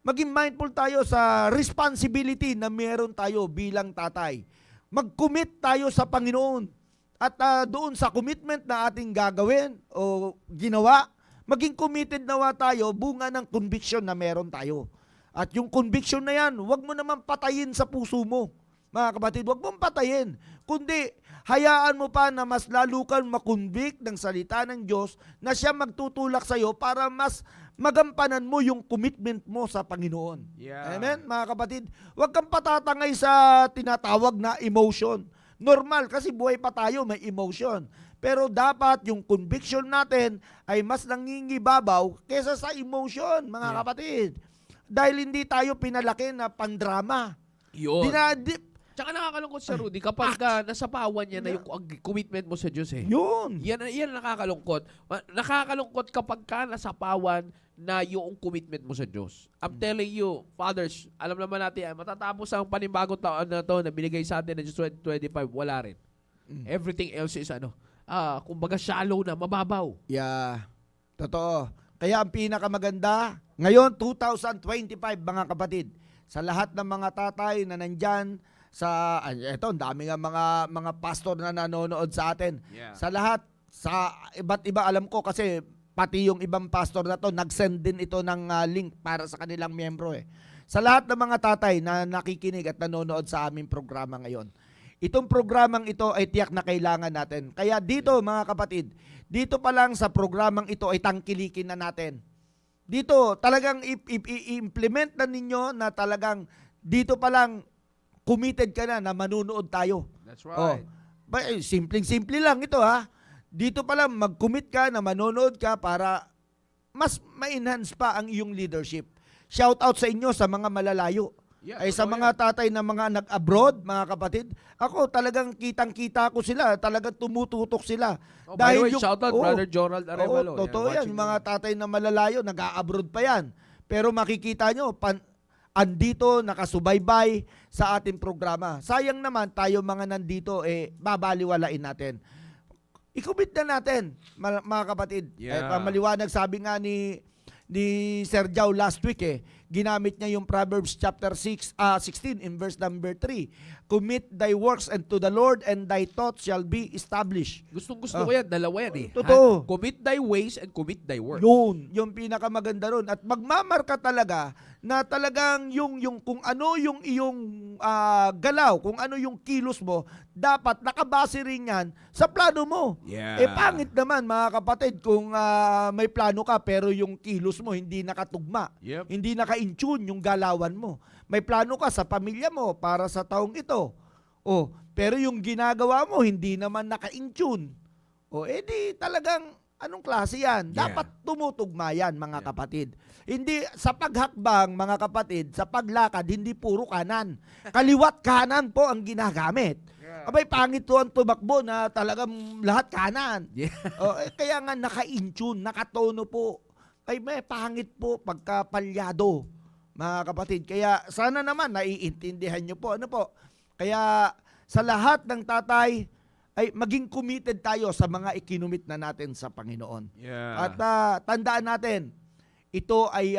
maging mindful tayo sa responsibility na meron tayo bilang tatay. Mag-commit tayo sa Panginoon. At doon sa commitment na ating gagawin o ginawa, maging committed nawa tayo bunga ng conviction na meron tayo. At yung conviction na yan, huwag mo naman patayin sa puso mo. Mga kapatid, huwag mong patayin. Kundi, hayaan mo pa na mas lalo kang makonvict ng salita ng Diyos na siya magtutulak sa iyo para mas magampanan mo yung commitment mo sa Panginoon. Yeah. Amen, mga kapatid? Huwag kang patatangay sa tinatawag na emotion. Normal, kasi buhay pa tayo, may emotion. Pero dapat yung conviction natin ay mas nangingibabaw kesa sa emotion, mga kapatid. Dahil hindi tayo pinalaki na pandrama. Yun. Dinadip. Tsaka nakakalungkot sa Rudy kapag nasapawan niya na yung commitment mo sa Diyos eh. Yun. Yan nakakalungkot. Nakakalungkot kapag ka nasapawan na yung commitment mo sa Diyos. I'm telling you, fathers, alam naman natin, matatapos ang panibagong taon na to na binigay sa atin ng Diyos 2025, wala rin. Everything else is kumbaga shallow na, mababaw. Yeah. Totoo. Kaya ang pinakamaganda, ngayon 2025 mga kapatid, sa lahat ng mga tatay na nandyan, eto, ang dami nga mga pastor na nanonood sa atin. Yeah. Sa lahat, sa iba't iba, alam ko kasi pati yung ibang pastor na to, nag-send din ito ng link para sa kanilang miyembro eh. Sa lahat ng mga tatay na nakikinig at nanonood sa aming programa ngayon, itong programang ito ay tiyak na kailangan natin. Kaya dito mga kapatid, dito pa lang sa programang ito ay tangkilikin na natin. Dito talagang i-implement na ninyo na talagang dito pa lang committed ka na manunood tayo. That's right. Simpleng-simple lang ito ha. Dito pa lang mag-commit ka na manonood ka para mas ma-enhance pa ang iyong leadership. Shout out sa inyo sa mga malalayo. Yeah, Ay sa totoo mga tatay na mga nag-abroad, mga kapatid, ako talagang kitang-kita ko sila, talagang tumututok sila. By the way, shout out Brother Jorald Arevalo. Totoo yan, mga tatay na malalayo, nag-abroad pa yan. Pero makikita nyo, andito, nakasubaybay sa ating programa. Sayang naman tayo mga nandito, babaliwalain natin. I-commit na natin, mga kapatid. Yeah. Maliwanag, sabi nga ni Sir Jau last week ginamit niya yung Proverbs chapter 16 in verse number 3. Commit thy works unto the Lord and thy thoughts shall be established. Gustong-gusto ko yan, dalawa yan eh. Totoo. Commit thy ways and commit thy work. Yun, yung pinakamaganda ron. At magmamarka talaga na talagang yung kung ano yung iyong galaw, kung ano yung kilos mo, dapat nakabase rin yan sa plano mo. Yeah. Pangit naman mga kapatid kung may plano ka pero yung kilos mo hindi nakatugma. Yep. Hindi naka-in-tune yung galawan mo. May plano ka sa pamilya mo para sa taong ito. Pero yung ginagawa mo hindi naman naka-in-tune. Di talagang anong klase yan? Yeah. Dapat tumutugma yan, mga kapatid. Hindi, sa paghakbang, mga kapatid, sa paglakad, hindi puro kanan. Kaliwat kanan po ang ginagamit. Yeah. Abay, pangit to ang tumakbo na talagang lahat kanan. Yeah. Kaya nga naka-in-tune, nakatono po. Ay, may pangit po pagkapalyado, mga kapatid. Kaya sana naman naiintindihan nyo po. Ano po? Kaya sa lahat ng tatay, ay maging committed tayo sa mga ikinumit na natin sa Panginoon. Yeah. At tandaan natin, ito ay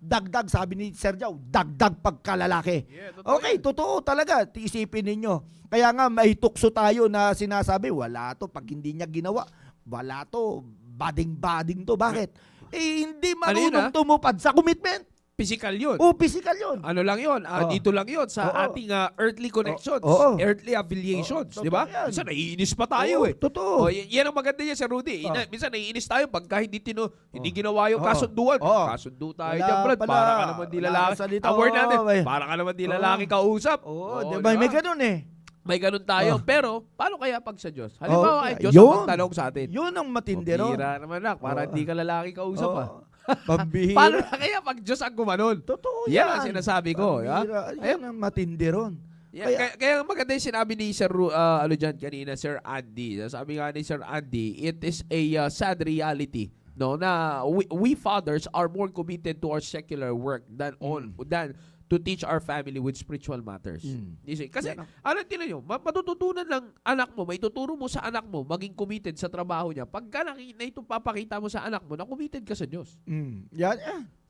dagdag, sabi ni Sir Jau, dagdag pagkalalaki. Yeah, totoo Okay, yan. totoo talaga. Isipin ninyo. Kaya nga may tukso tayo na sinasabi, wala to pag hindi niya ginawa. Wala to, bading-bading to. Bakit? Hindi marunong tumupad sa commitment. Physical yun. Physical yun. Ano lang yun? Dito lang yun sa Oo. ating earthly connections, Oo. earthly affiliations, Oo, di ba? totoo yan. Minsan naiinis pa tayo eh. Totoo. Yan ang maganda niya sa Rudy. Minsan naiinis tayo pagka hindi ginawa yung Oo. kasunduan. Oo. Kasundo tayo Wala dyan, Brad. pala. Para ka naman di Wala lalaki. ka salita. Ang word natin, Oo, may- para ka naman di lalaki kausap. Di ba? May ganun eh. May ganun tayo. Oh. Pero, paano kaya pag sa Diyos? Halimbawa, ay Diyos yun. ang magtanong sa atin. Yun ang matindi ron. Pambihira naman nak, para hindi ka lalaki kausap Oo. ah. Pambihira. Paano na kaya pag Diyos ang gumanon? Totoo Yan yan. ang sinasabi ko. Pambihira. Yan ang matindi ron. Kaya maganda yung sinabi ni Sir kanina, Sir Andy. Sabi nga ni Sir Andy, it is a sad reality, no, na we fathers are more committed to our secular work than to teach our family with spiritual matters. You see? Kasi, tinan nyo, matututunan ng anak mo, may tuturo mo sa anak mo, maging committed sa trabaho niya. Pagka papakita mo sa anak mo na committed ka sa Diyos. Yan.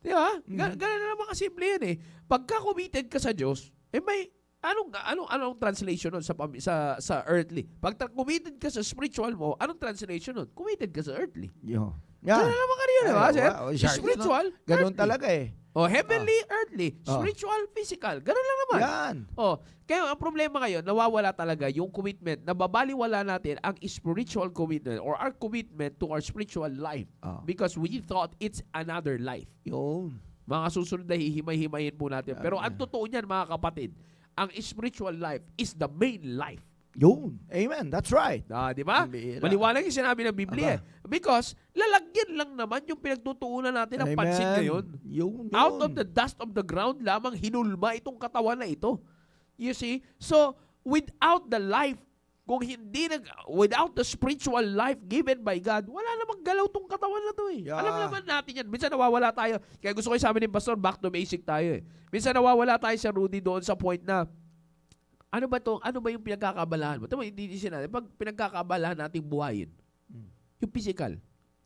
Di ba? Ganun na naman kasimple yan eh. Pagka committed ka sa Diyos, may anong translation nun sa earthly? Pag committed ka sa spiritual mo, anong translation nun? Committed ka sa earthly. Yan. Ganun naman kanina, di ba, sir? Wow, Spiritual, ganun earthly. talaga eh. Heavenly, earthly. Spiritual, physical. Ganun lang naman. Yan. Kaya ang problema ngayon, nawawala talaga yung commitment. Nababaliwala natin ang spiritual commitment or our commitment to our spiritual life. Because we thought it's another life. Yun. Mga susunod na hihimay-himayin po natin. Pero ang totoo niyan, mga kapatid, ang spiritual life is the main life. Yun. Amen. That's right. Di ba? Maliwanag yung sinabi ng Biblia. Because lalagyan lang naman yung pinagtutuunan natin ng pansin ngayon. Yun. Out of the dust of the ground lamang hinulma itong katawan na ito. You see? So, without the life, without the spiritual life given by God, wala namang galaw tong katawan na to eh. Yeah. Alam naman natin yan. Minsan nawawala tayo. Kaya gusto ko yung sabi ni Pastor, back to basic tayo eh. Minsan nawawala tayo sa Rudy doon sa point na, ano ba to? Ano ba yung pinagkakabalahan mo? Tama, hindi sinabi. Pag pinagkakabalahan nating buhayin, yung physical.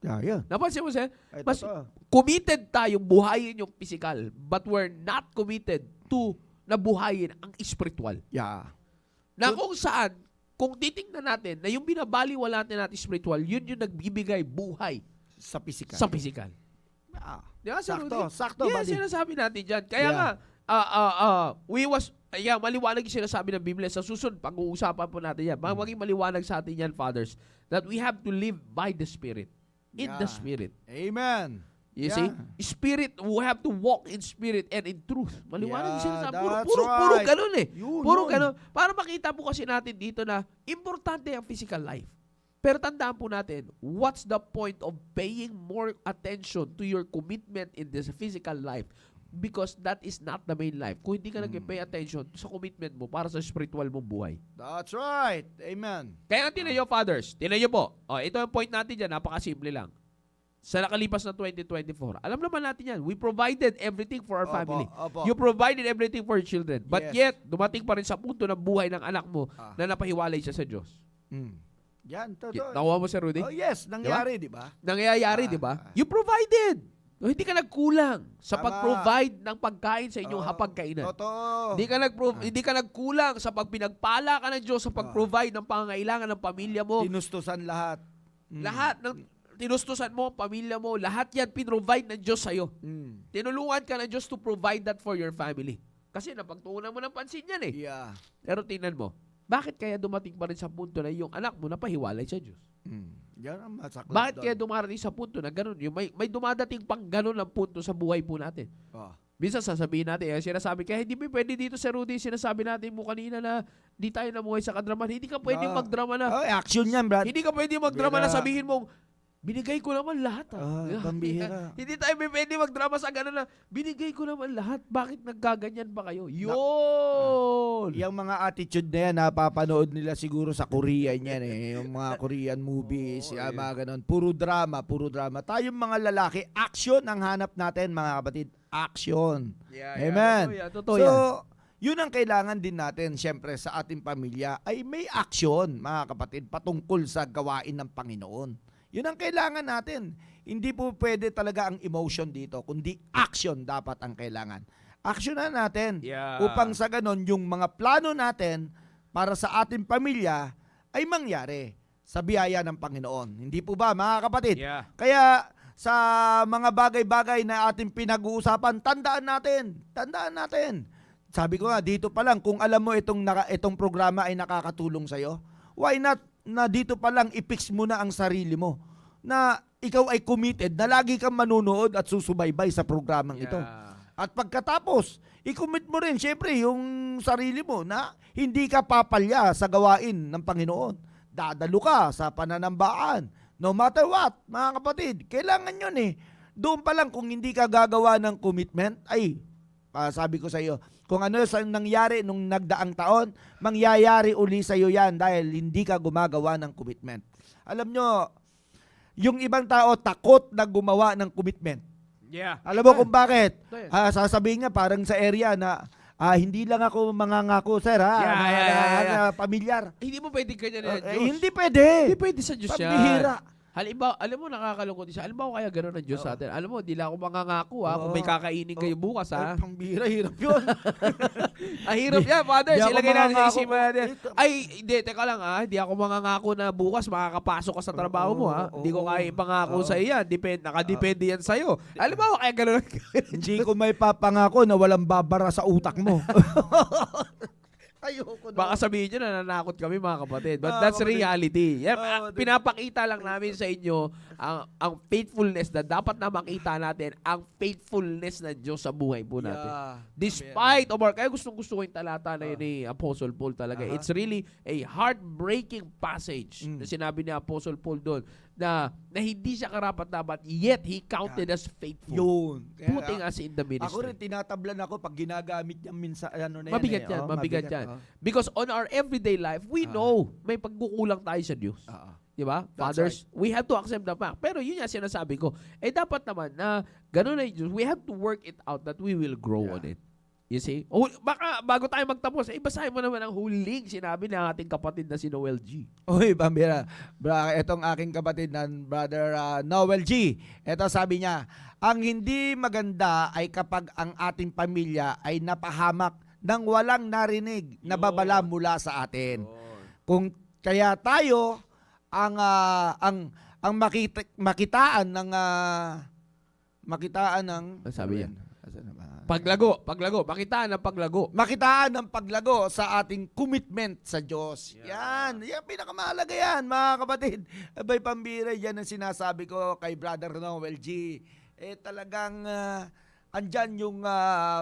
Yeah. Napansin mo, sir? Ay, Mas totoo. committed tayong buhayin yung physical, but we're not committed to na buhayin ang spiritual. Yeah. Na kung saan, kung titingnan natin na yung binabaliwala natin spiritual, yun yung nagbibigay buhay Sa physical. sa physical. Di ba, Sir Sakto. Rudy? Sakto, Yes, buddy. sinasabi natin dyan. Kaya nga, maliwanag yung sinasabi ng Biblia. Sa susunod, pag-uusapan po natin yan. Maging maliwanag sa atin yan, fathers, that we have to live by the Spirit. In the Spirit. Amen. You see? Spirit, we have to walk in spirit and in truth. Maliwanag yung sinasabi. that's Puro right. ganun eh. Yun, Puro yun. ganun. Para makita po kasi natin dito na importante ang physical life. Pero tandaan po natin, what's the point of paying more attention to your commitment in this physical life? Because that is not the main life. Kung hindi ka nag-pay attention sa commitment mo para sa spiritual mong buhay. That's right. Amen. Kaya tinan nyo, fathers. Tinan nyo po. Ito yung point natin dyan. Napakasimple lang. Sa nakalipas na 2024, alam naman natin yan. We provided everything for our family. Opo. You provided everything for your children. But Yes. yet, dumating pa rin sa punto ng buhay ng anak mo na napahiwalay siya sa Diyos. Yan, totoo. Nakuha mo, Sir Rudy? Oh, yes, nangyari, di ba? Nangyayari, di ba? You provided. Hindi ka nagkulang sa Tama. pag-provide ng pagkain sa inyong hapagkainan. Totoo. Hindi ka nagkulang sa pagpinagpala ka ng Diyos sa pag-provide ng pangangailangan ng pamilya mo. Tinustusan lahat. Lahat ng tinustusan mo, pamilya mo, lahat yan pinrovide ng Diyos sa'yo. Tinulungan ka ng Diyos to provide that for your family. Kasi napagtuunan mo ng pansin yan eh. Yeah. Pero tingnan mo, bakit kaya dumating pa rin sa punto na yung anak mo napahiwalay sa Diyos? Yan ang masaklap Bakit doon. kaya dumarating sa punto na gano'n? Yung may dumadating pang gano'n ang punto sa buhay po natin. Minsan sasabihin natin, sinasabi, kaya hindi mo pwede dito, Sir Rudy, sinasabi natin mo kanina na di tayo namuhay sa kadraman. Hindi ka pwede magdrama na. Action yan, Brad. Hindi ka pwede magdrama na Bira. sabihin mong, binigay ko naman lahat. Pambihira. Hindi tayo pwede magdrama sa gano'n na, binigay ko naman lahat. Bakit nagkaganyan pa kayo? Yun! Yung mga attitude na yan, napapanood nila siguro sa Korean yan eh. Yung mga Korean movies, mga ganon. Puro drama. Tayong mga lalaki, action ang hanap natin, mga kapatid. Action. Amen. Totoo So, yan. yun ang kailangan din natin, syempre, sa ating pamilya, ay may action, mga kapatid, patungkol sa gawain ng Panginoon. Yun ang kailangan natin. Hindi po pwede talaga ang emotion dito, kundi action dapat ang kailangan. Action na natin upang sa ganon, yung mga plano natin para sa ating pamilya ay mangyari sa biyaya ng Panginoon. Hindi po ba, mga kapatid? Kaya sa mga bagay-bagay na ating pinag-uusapan, tandaan natin. Sabi ko nga, dito pa lang, kung alam mo itong programa ay nakakatulong sa'yo, why not na dito pa lang i-fix mo na ang sarili mo na ikaw ay committed na lagi kang manunood at susubaybay sa programang ito. At pagkatapos, i-commit mo rin syempre yung sarili mo na hindi ka papalya sa gawain ng Panginoon. Dadalo ka sa pananambaan. No matter what, mga kapatid, kailangan yun eh. Doon pa lang kung hindi ka gagawa ng commitment, ay, sabi ko sa iyo, kung ano sa nangyari nung nagdaang taon, mangyayari uli sa iyo yan dahil hindi ka gumagawa ng commitment. Alam nyo, yung ibang tao takot na gumawa ng commitment. Yeah. Alam mo kung bakit? Amen. Sasabihin niya parang sa area na hindi lang ako mangangako, sir, ha? Yeah. Pamilyar. Hindi mo pwede ganyan na Diyos. Hindi pwede. Hindi pwede sa Diyos yan. Pambihira. Halimbawa, alam mo, nakakalungkot isa. Halimbawa, kaya gano'n ang Diyos sa atin. Alam mo, di lang ako mangangako, ha? Kung may kakainin kayo bukas, ha? Ay, pambihira, hirap yun. Hirap yan, Father. Di ako Ilagay natin sa mangangako. isipan natin. Ay, hindi, teka lang, ha? Hindi ako mangangako na bukas makakapasok ka sa trabaho mo, ha? Hindi ko kaya ipangako sa iyo yan. Nakadepende yan sa'yo. Halimbawa, kaya gano'n ang Hindi ko may papangako na walang babara sa utak mo. Ayoko na. Baka sabihin nyo na nanakot kami mga kapatid. But Ah, that's kapatid. reality. Yan, Kapatid. pinapakita lang namin sa inyo ang faithfulness na dapat na makita natin, ang faithfulness ng Diyos sa buhay po natin. Yeah. Despite of our, kaya gusto ko yung talata na yun ni Apostle Paul talaga. Aha. It's really a heartbreaking passage na sinabi ni Apostle Paul doon na hindi siya karapat-dapat, yet he counted us faithful. Yun. Kaya, Putting us in the ako ministry. rin tinatablan ako pag ginagamit niyang minsan ano na yan. Mabigat yan, mabigat yan. Because on our everyday life, we know may pagkukulang tayo sa Diyos. Di ba? That's Fathers, we have to accept the fact. Pero yun yung sinasabi ko. Dapat naman na ganun na yung Diyos. We have to work it out that we will grow on it. You see? Baka bago tayo magtapos, basahin mo naman ang huling sinabi ng ating kapatid na si Noel G. Uy, pambira. Itong aking kapatid na brother Noel G. Ito sabi niya, ang hindi maganda ay kapag ang ating pamilya ay napahamak ng walang narinig na babala mula sa atin. Kung kaya tayo ang makitaan ng Ano sabi yan? Asan na ba? Paglago, makitaan ng paglago. Makitaan ng paglago sa ating commitment sa Diyos. Yan pinakamahalaga yan, mga kapatid. Abay, pambira, yan ang sinasabi ko kay Brother Noel G. Talagang andyan yung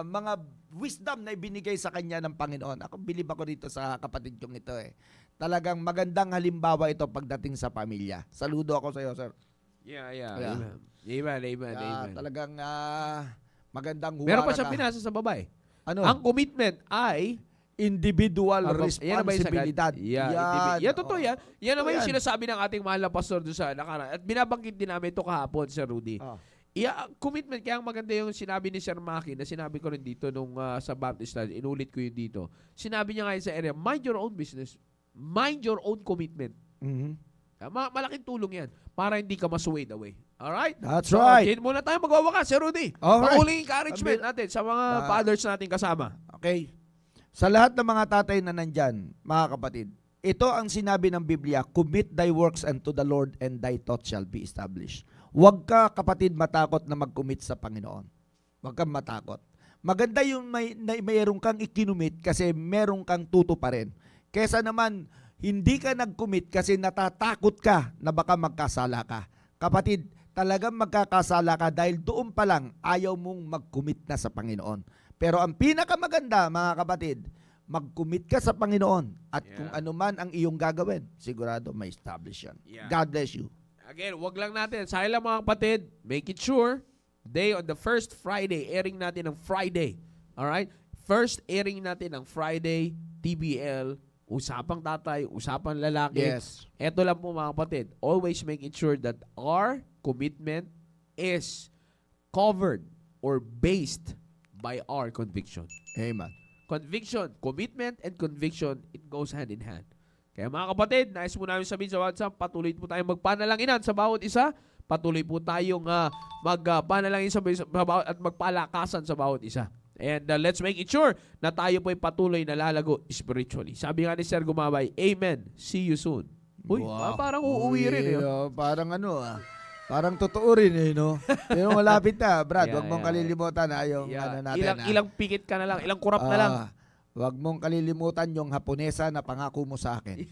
mga wisdom na ibinigay sa kanya ng Panginoon. Ako, bilib ako dito sa kapatid kong ito Talagang magandang halimbawa ito pagdating sa pamilya. Saludo ako sa iyo, sir. Yeah. Amen. Talagang magandang huwara Meron pa siyang ka. pinasa sa babae. Ano? Ang commitment ay Individual yan na ba yung responsibilidad. sagad? Yan, totoo yan. Yan naman yung Yan. sinasabi ng ating mahal na pastor doon sa nakaraan. At binabanggit din namin ito kahapon, Sir Rudy. Commitment, kaya maganda yung sinabi ni Sir Maki na sinabi ko rin dito nung sa Baptist Land, inulit ko yun dito. Sinabi niya ngayon sa area, mind your own business. Mind your own commitment. Malaking tulong yan para hindi ka ma-swayed away. Alright? That's So, right. okay, muna tayo magwawakas, Sir Rudy. Alright. Panguling encouragement natin sa mga fathers natin kasama. Okay. Sa lahat ng mga tatay na nandyan, mga kapatid, ito ang sinabi ng Biblia, commit thy works unto the Lord and thy thoughts shall be established. Huwag ka, kapatid, matakot na mag-commit sa Panginoon. Huwag kang matakot. Maganda yung mayroong kang ikinumit kasi merong kang tutuparin. Kesa naman, hindi ka nag-commit kasi natatakot ka na baka magkasala ka. Kapatid, talagang magkakasala ka dahil doon pa lang ayaw mong mag-commit na sa Panginoon. Pero ang pinakamaganda, mga kapatid, mag-commit ka sa Panginoon at kung ano man ang iyong gagawin, sigurado may establish yan. Yeah. God bless you. Again, wag lang natin. Sa ilang mga kapatid, make it sure, on the first Friday, airing natin ng Friday. Alright? First airing natin ng Friday, TBL, usapang tatay, usapang lalaki. Yes. Ito lang po mga kapatid, always make it sure that our commitment is covered or based by our conviction. Amen. Conviction, commitment and conviction, it goes hand in hand. Kaya mga kapatid, nais po namin sabihin sa WhatsApp, patuloy po tayong magpanalanginan sa bawat isa. Patuloy po tayong magpanalangin sa bawat at magpalakasan sa bawat isa. And let's make it sure na tayo po ay patuloy na lalago spiritually. Sabi nga ni Sir Gumabay, Amen. See you soon. Uy, parang uuwi rin. Parang parang totoo rin no? Pero malapit na, Brad. Yeah, Wag mong kalilimutan yung natin. Ilang pikit ka na lang, ilang kurap na lang. Wag mong kalilimutan yung Haponesa na pangako mo sa akin.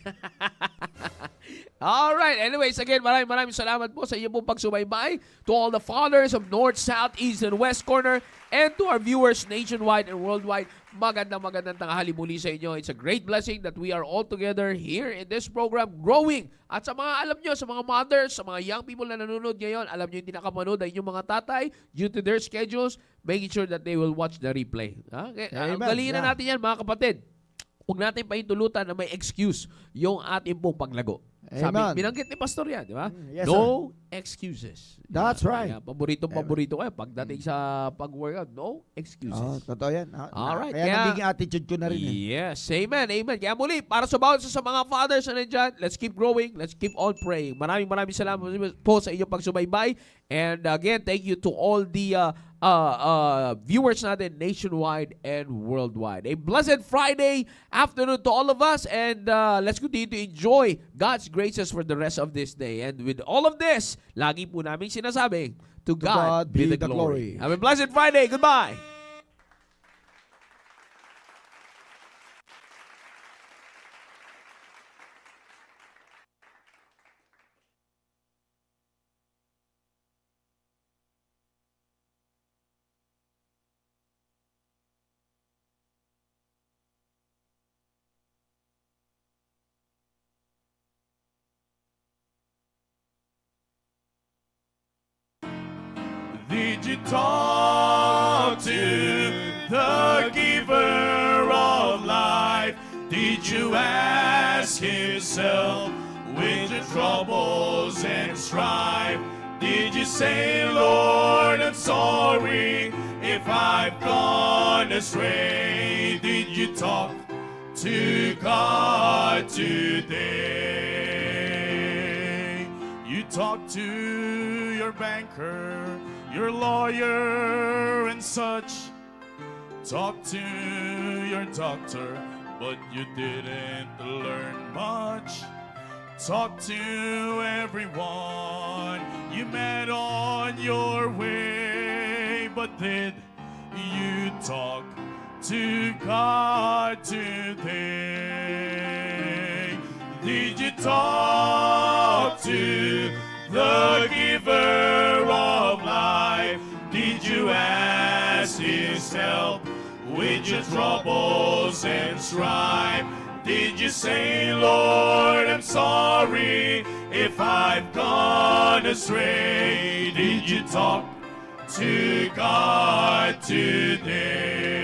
Alright, anyways, again, maraming salamat po sa inyo pong pagsubaybay to all the fathers of North, South, East, and West Corner and to our viewers nationwide and worldwide. Magandang tanghali muli sa inyo. It's a great blessing that we are all together here in this program, growing. At sa mga, alam nyo, sa mga mothers, sa mga young people na nanonood ngayon, alam nyo, hindi nakapanood ay inyong mga tatay due to their schedules, making sure that they will watch the replay. Amen. Galingan na natin yan, mga kapatid. Huwag natin pahintulutan na may excuse yung ating pong paglago. Sabi, Amen. binanggit ni Pastor yan, di ba? Yes, no excuses. That's right. Kaya paborito kayo pagdating sa pag-workout. No excuses. Totoo yan. Alright, Kaya kaya- nagiging attitude ko na rin. Yes, amen, amen. Kaya muli, para sa bawat sa mga fathers na nandyan, let's keep growing, let's keep all praying. Maraming salamat po sa inyong pagsubaybay. And again, thank you to all the viewers natin nationwide and worldwide. A blessed Friday afternoon to all of us, and let's continue to enjoy God's graces for the rest of this day. And with all of this, lagi po namin sinasabing, to God be the glory. Have a blessed Friday. Goodbye. Did you talk to the giver of life? Did you ask himself with your troubles and strife? Did you say, Lord, I'm sorry if I've gone astray? Did you talk to God today? You talk to your banker, your lawyer and such. Talk to your doctor, but you didn't learn much. Talk to everyone you met on your way, but did you talk to God today? Did you talk to the giver of life? Did you ask his help with your troubles and strife? Did you say, Lord, I'm sorry if I've gone astray? Did you talk to God today?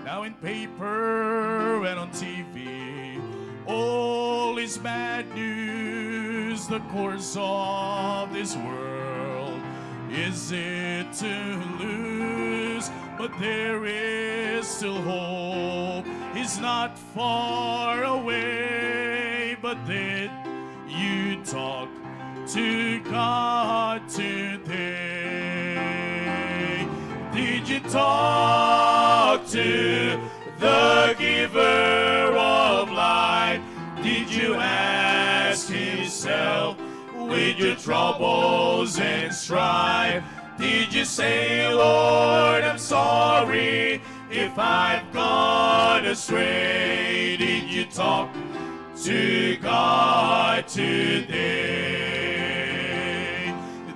Now in paper and on TV, all is bad news. The course of this world is it to lose, but there is still hope. It's not far away. But did you talk to God today? Did you talk to the giver of life? Did you ask himself with your troubles and strife? Did you say, Lord, I'm sorry if I've gone astray? Did you talk to God today?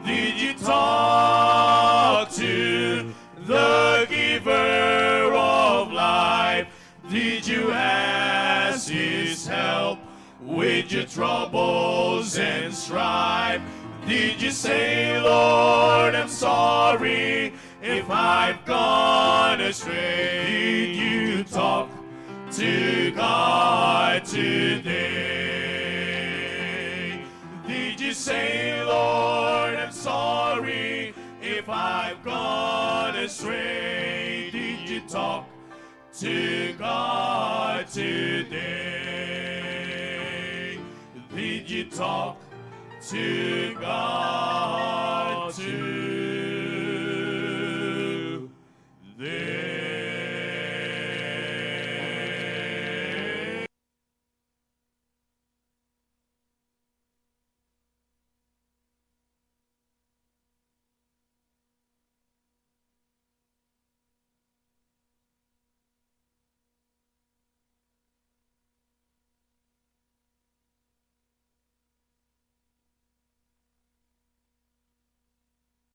Did you talk to the giver of life? Did you ask his help with your troubles and strife? Did you say, Lord, I'm sorry if I've gone astray? Did you talk to God today? Did you say, Lord, I'm sorry if I've gone astray? Did you talk to God today? Did you talk to God